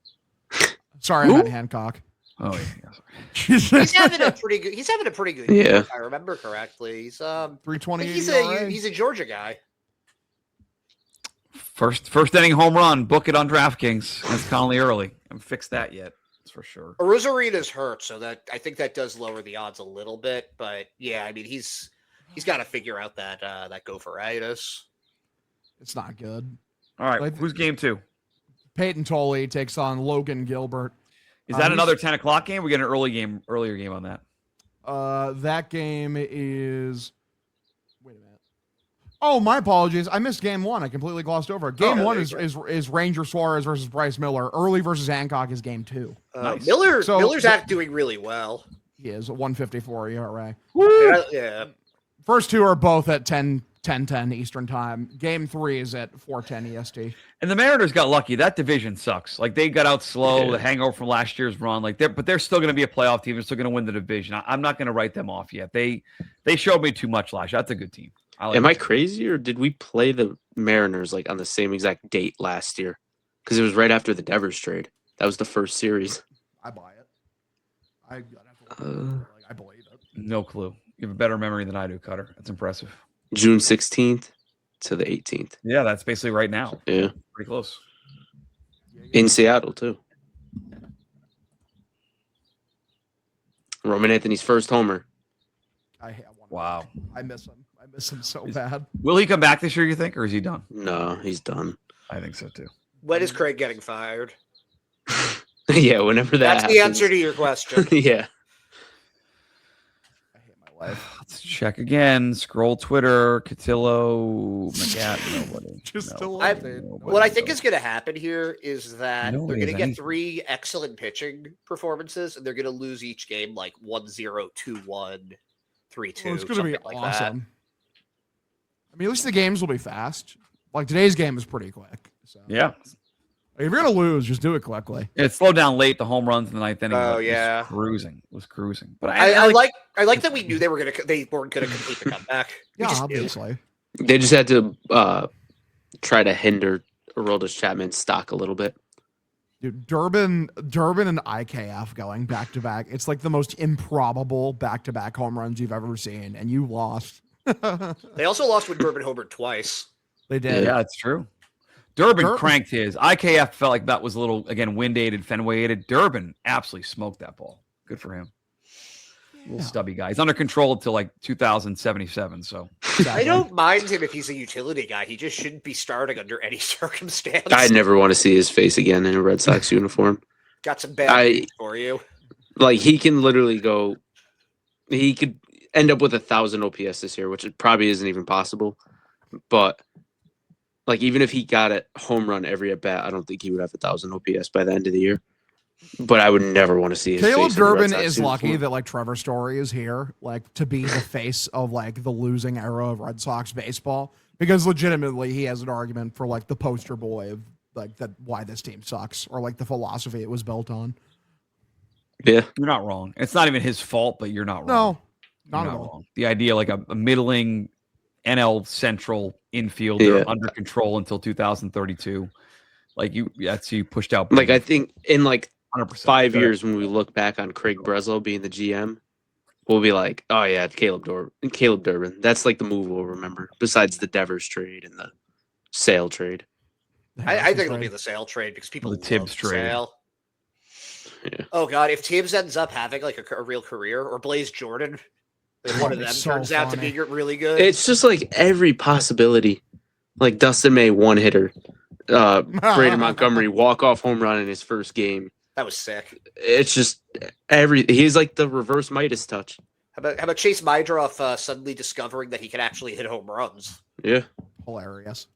Sorry, I meant Hancock. Oh yeah. He's having a pretty good year, Yeah. if I remember correctly. He's 320. He's a Georgia guy. First inning home run, book it on DraftKings. That's Connolly Early. I haven't fixed that yet. That's for sure. Aruzarena's hurt, so that I think that does lower the odds a little bit. But yeah, I mean he's got to figure out that gopheritis. It's not good. All right, who's game 2? Peyton Tolley takes on Logan Gilbert. Is that another 10 o'clock game? We get an earlier game on that. That game is. Wait a minute. Oh, my apologies. I missed game 1. I completely glossed over it. Game 1 is Ranger Suarez versus Bryce Miller. Early versus Hancock is game 2. Nice. Miller's doing really well. He is 154 ERA. Yeah. First 2 are both at 10 Eastern time. Game 3 is at 4:10 EST. And the Mariners got lucky. That division sucks. Like they got out slow, the hangover from last year's run. But they're still going to be a playoff team. They're still going to win the division. I'm not going to write them off yet. They showed me too much last year. That's a good team. Am I crazy, or did we play the Mariners like on the same exact date last year? Because it was right after the Devers trade. That was the first series. I buy it. I believe it. No clue. You have a better memory than I do, Kutter. That's impressive. June 16th to the 18th. Yeah, that's basically right now. Yeah. Pretty close. In Seattle, too. Roman Anthony's first homer. I have one. Wow. I miss him. I miss him so bad. Will he come back this year, you think, or is he done? No, he's done. I think so, too. When is Craig getting fired? Yeah, whenever That's happens. the answer to your question. Yeah. I hate my life. Let's check again. Scroll Twitter. Cotillo. McGat. Nobody. What I think is going to happen here is that they're going to get 3 excellent pitching performances, and they're going to lose each game like 1-0, 2-1, 3-2. Well, it's going to be like awesome. I mean, at least the games will be fast. Like today's game is pretty quick. So. Yeah. If you're gonna lose, just do it quickly. It slowed down late. The home runs in the ninth inning. Oh yeah, it was cruising. But I like that we knew they weren't gonna complete the comeback. Yeah, obviously. They just had to try to hinder Aroldis Chapman's stock a little bit. Dude, Durbin and IKF going back to back. It's like the most improbable back to back home runs you've ever seen, and you lost. They also lost when Durbin homered twice. They did. Yeah, it's true. Durbin cranked his. IKF felt like that was a little, again, wind-aided, Fenway-aided. Durbin absolutely smoked that ball. Good for him. Little stubby guy. He's under control until like 2077. So I don't mind him if he's a utility guy. He just shouldn't be starting under any circumstance. I never want to see his face again in a Red Sox uniform. Got some bad news for you. Like he can literally go. He could end up with 1,000 OPS this year, which it probably isn't even possible. But like even if he got a home run every at bat, I don't think he would have 1,000 OPS by the end of the year. But I would never want to see his Caleb face Durbin is lucky that like Trevor Story is here, like to be the face of like the losing era of Red Sox baseball, because legitimately he has an argument for like the poster boy of like that why this team sucks or like the philosophy it was built on. Yeah, you're not wrong. It's not even his fault, but you're not wrong. No, not at all. Wrong. The idea like a middling NL Central infielder under control until 2032, like you pushed out. Like I think in like 100%. 5 years when we look back on Craig Breslow being the GM, we'll be like, oh yeah, Caleb Durbin. That's like the move we'll remember. Besides the Devers trade and the Sale trade. I think it'll be the Sale trade because people The love Tibbs trade. Sale. Yeah. Oh God, if Tibbs ends up having like a real career, or Blaze Jordan, if one of them So turns out to funny. be really good. It's just like every possibility. Like Dustin May, one hitter. Braden Montgomery, walk-off home run in his first game. That was sick. It's just he's like the reverse Midas touch. How about Chase Mydroff suddenly discovering that he can actually hit home runs? Yeah. Hilarious.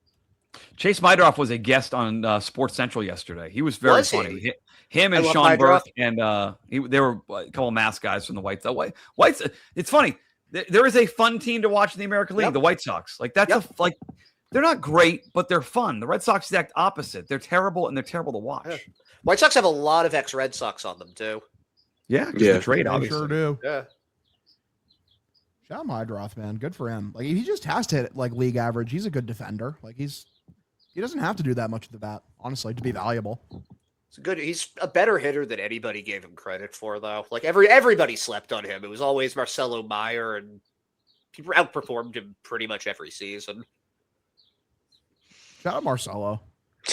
Chase Mydroff was a guest on Sports Central yesterday. He was very funny. Him and I love Sean Mydroff. Burke, and they were a couple of mass guys from the White Sox. Whites. It's funny. There is a fun team to watch in the American League, Yep. the White Sox. Like that's Yep. they're not great, but they're fun. The Red Sox exact opposite. They're terrible and they're terrible to watch. Yeah. White Sox have a lot of ex-Red Sox on them too. Yeah, Yeah. the trade They obviously. sure do. Yeah. Shout out Mydroth, man. Good for him. Like he just has to hit like league average. He's a good defender. Like he doesn't have to do that much at the bat, honestly, to be valuable. It's good. He's a better hitter than anybody gave him credit for, though. Like everybody slept on him. It was always Marcelo Meyer, and people outperformed him pretty much every season. Shout out Marcelo.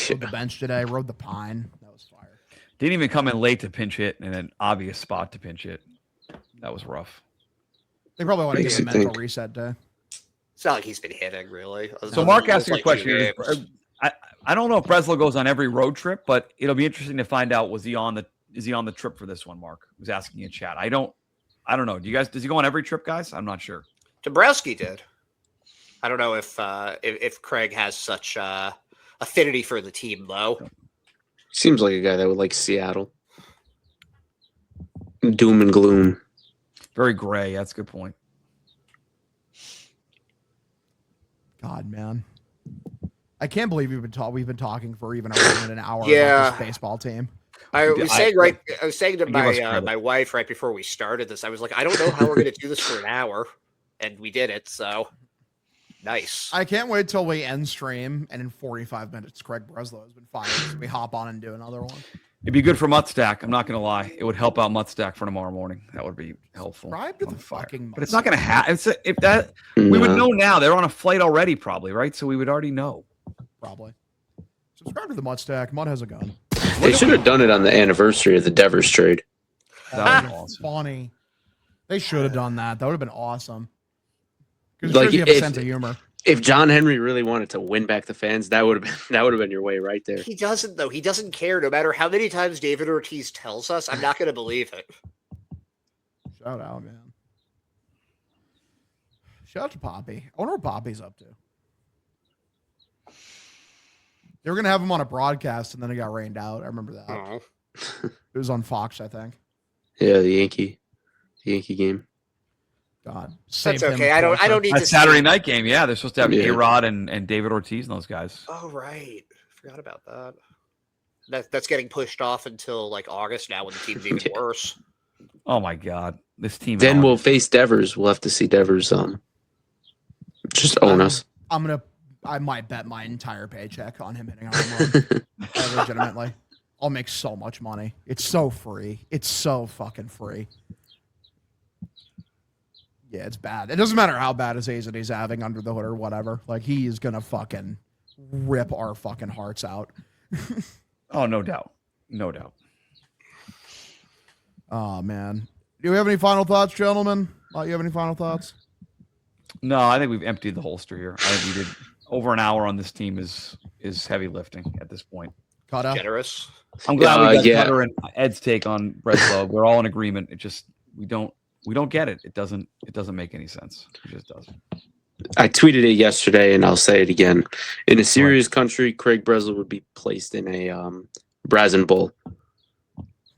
Rode the bench today. Rode the pine. That was fire. Didn't even come in late to pinch hit in an obvious spot to pinch it. That was rough. They probably want to Makes give him a you mental think. reset day. It's not like he's been hitting, really. So Mark asked you a Like question. 2 games. I don't know if Breslow goes on every road trip, but it'll be interesting to find out is he on the trip for this one, Mark? Who's asking in chat. I don't know. Does he go on every trip, guys? I'm not sure. Dombrowski did. I don't know if Craig has such affinity for the team, though. Seems like a guy that would like Seattle. Doom and gloom. Very gray. That's a good point. God, man. I can't believe we've been talking for even around an hour Yeah. about this baseball team. I was saying to Give us my credit. my wife right before we started this, I was like, I don't know how we're going to do this for an hour, and we did it. So nice. I can't wait till we end stream and in 45 minutes, Craig Breslow has been fired. So we hop on and do another one. It'd be good for Muttstack. I'm not going to lie. It would help out Muttstack for tomorrow morning. That would be helpful. Subscribe to On the fire. fucking But it's not going to Muttstack. happen. If that we would No. know now. They're on a flight already, probably, right? So we would already know. Probably. Subscribe to the Mud Stack. Mud has a gun. They should have done it on the anniversary of the Devers trade. That was awesome. Funny. They should have done that. That would have been awesome. Because Like, you have a if- sense of humor. If John Henry really wanted to win back the fans, that would have been your way right there. He doesn't, though. He doesn't care. No matter how many times David Ortiz tells us, I'm not going to believe it. Shout out, man. Shout out to Poppy. I wonder what Poppy's up to. They were going to have him on a broadcast, and then it got rained out. I remember that. Oh. It was on Fox, I think. Yeah, the Yankee game. God. That's saved him okay. I don't torture. need to That Saturday see- night game, yeah, they're supposed to have Yeah. A-Rod and David Ortiz and those guys. Oh, right. Forgot about that. That's getting pushed off until like August now when the team's even Yeah. worse. Oh my God, this team. Then we'll face Devers. We'll have to see Devers just own us. I might bet my entire paycheck on him hitting a home run. Legitimately. I'll make so much money. It's so free. It's so fucking free. Yeah, it's bad. It doesn't matter how bad a season he's having under the hood or whatever. Like, he is going to fucking rip our fucking hearts out. Oh, no doubt, no doubt. Oh, man. Do we have any final thoughts, gentlemen? You have any final thoughts? No, I think we've emptied the holster here. I think we did over an hour on this team is heavy lifting at this point. Cutter? Generous. I'm glad we got yeah. Kutter and Ed's take on Breslow. We're all in agreement. It just we don't get it. It doesn't make any sense. It just doesn't. I tweeted it yesterday, and I'll say it again. In a serious country, Craig Breslow would be placed in a Brazen Bowl.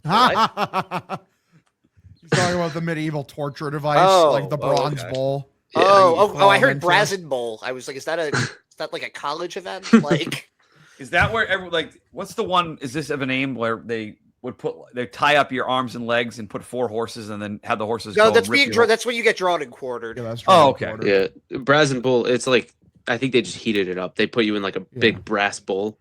He's talking about the medieval torture device, Oh, like the Bronze okay. Bowl. Yeah, I heard into. Brazen Bowl. I was like, is that like a college event? Like, Is that where what's the one? Is this of a name where they would they tie up your arms and legs and put 4 horses and then have the horses no, go that's and rip being your- that's when you get drawn and quartered. Yeah, that's Oh, right, okay. quarter. Yeah, Brazen Bowl. It's like I think they just heated it up. They put you in like a big brass bowl,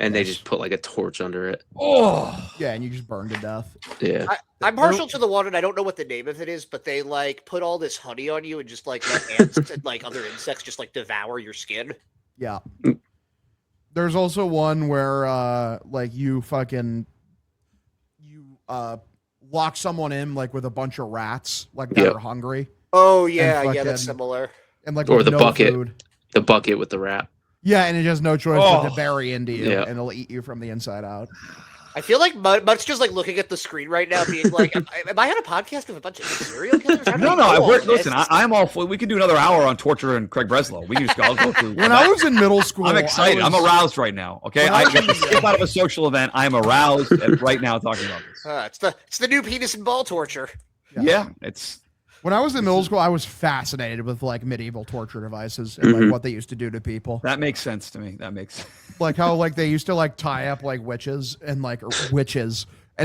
and they just put like a torch under it. Oh, Yeah, and you just burn to death. Yeah. I'm partial to the one, and I don't know what the name of it is, but they like put all this honey on you and just like let ants and like other insects just like devour your skin. Yeah. There's also one where like you lock someone in like with a bunch of rats like that Yep. are hungry. Oh yeah, And yeah, that's fucking- similar. And like Or with the no bucket. food. The bucket with the rat. Yeah, and it has no choice but to Oh. bury into you, Yeah. and it'll eat you from the inside out. I feel like Mutt's just like looking at the screen right now, being like, "Am I on a podcast with a bunch of serial killers?" How do no, I no. know all Listen, this? I'm all for. We can do another hour on torture and Craig Breslow. We can just I'll go through. When I was in middle school, I'm excited. I'm aroused right now. Okay, When I I was got in- to skip out of a social event. I'm aroused right now talking about this. It's the new penis and ball torture. Yeah, it's When I was in middle school, I was fascinated with like medieval torture devices and like what they used to do to people. that makes sense to me. That makes Like how like they used to like tie up like witches, and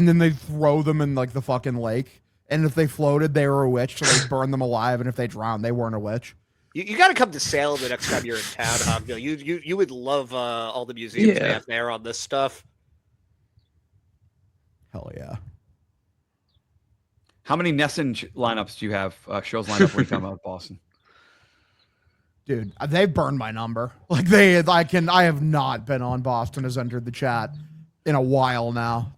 then they throw them in like the fucking lake. And if they floated, they were a witch, so they burn them alive. And if they drowned, they weren't a witch. You got to come to Salem the next time you're in town, Hogdale. You would love all the museums they Yeah. have there on this stuff. Hell yeah. How many Nesson lineups do you have? Shows lined up when you come out of Boston. Dude, they burned my number. Like I have not been on Boston has entered the chat in a while now.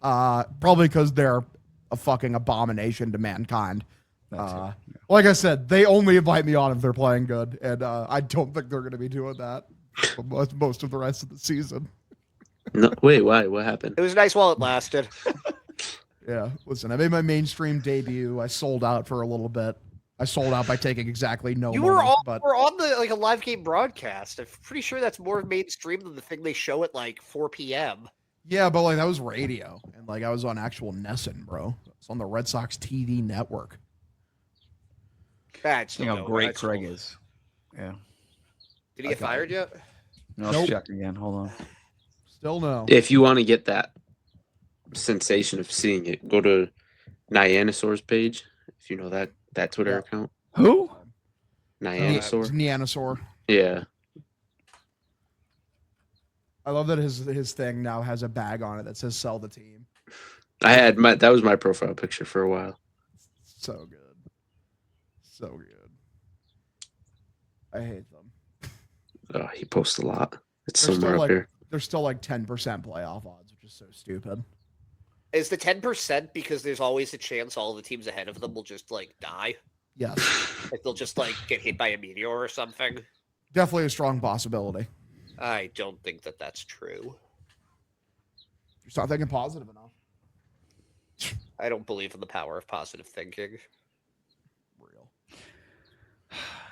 Probably because they're a fucking abomination to mankind. That's Like I said, they only invite me on if they're playing good, and I don't think they're going to be doing that for most of the rest of the season. No, wait, why? What happened? It was nice while it lasted. Yeah, listen, I made my mainstream debut. I sold out for a little bit. I sold out by taking exactly no You money, were but on the like a live game broadcast. I'm pretty sure that's more mainstream than the thing they show at like 4 p.m. yeah, but like that was radio, and like I was on actual Nesson, bro. It's on the Red Sox TV network. That's you know how great Craig is. Yeah. Did he get fired yet? No, Nope. check again. Hold on. Still no. If you want to get that sensation of seeing it, go to Nyanosaur's page. If you know that Twitter Yeah. account. Who? Nyanosaur. Neanosaur. Yeah. I love that his thing now has a bag on it that says "Sell the team." That was my profile picture for a while. So good, so good. I hate them. Oh, he posts a lot. It's They're somewhere still up like here. they're still like 10% playoff odds, which is so stupid. Is the 10% because there's always a chance all the teams ahead of them will just like die? Yes, Like they'll just like get hit by a meteor or something? definitely a strong possibility. I don't think that that's true. You're not thinking positive enough. I don't believe in the power of positive thinking. Real.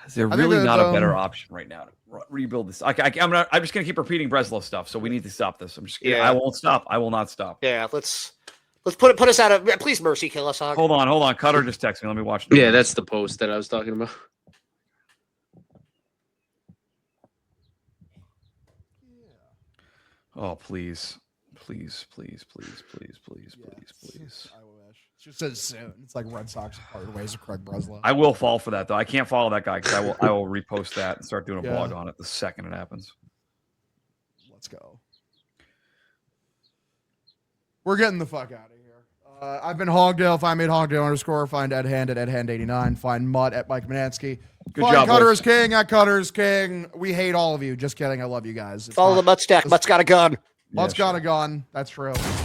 Is there I think really that, not a better option right now to rebuild this? I'm just gonna keep repeating Breslow stuff, so we need to stop this. Yeah. I won't stop. I will not stop. Yeah, let's put us out of. Please mercy kill us, Hog. Hold on. Cutter just texted me. Let me watch. Yeah, that's the post that I was talking about. Oh, please. Please. Yeah, I wish. It just says soon. It's like Red Sox parted ways with Craig Breslow. I will fall for that though. I can't follow that guy because I will repost that and start doing a Yeah. blog on it the second it happens. Let's go. We're getting the fuck out of here. I've been Hogdale. Find me at Hogdale_. Find Ed Hand at EdHand89. Find Mutt at Mike Manansky. Good Find job, Cutter boys. is King at Cutter is King. We hate all of you. Just kidding. I love you guys. It's Follow not- the Mutt stack. Mutt's got a gun. Mutt's Yeah, got a gun. That's true.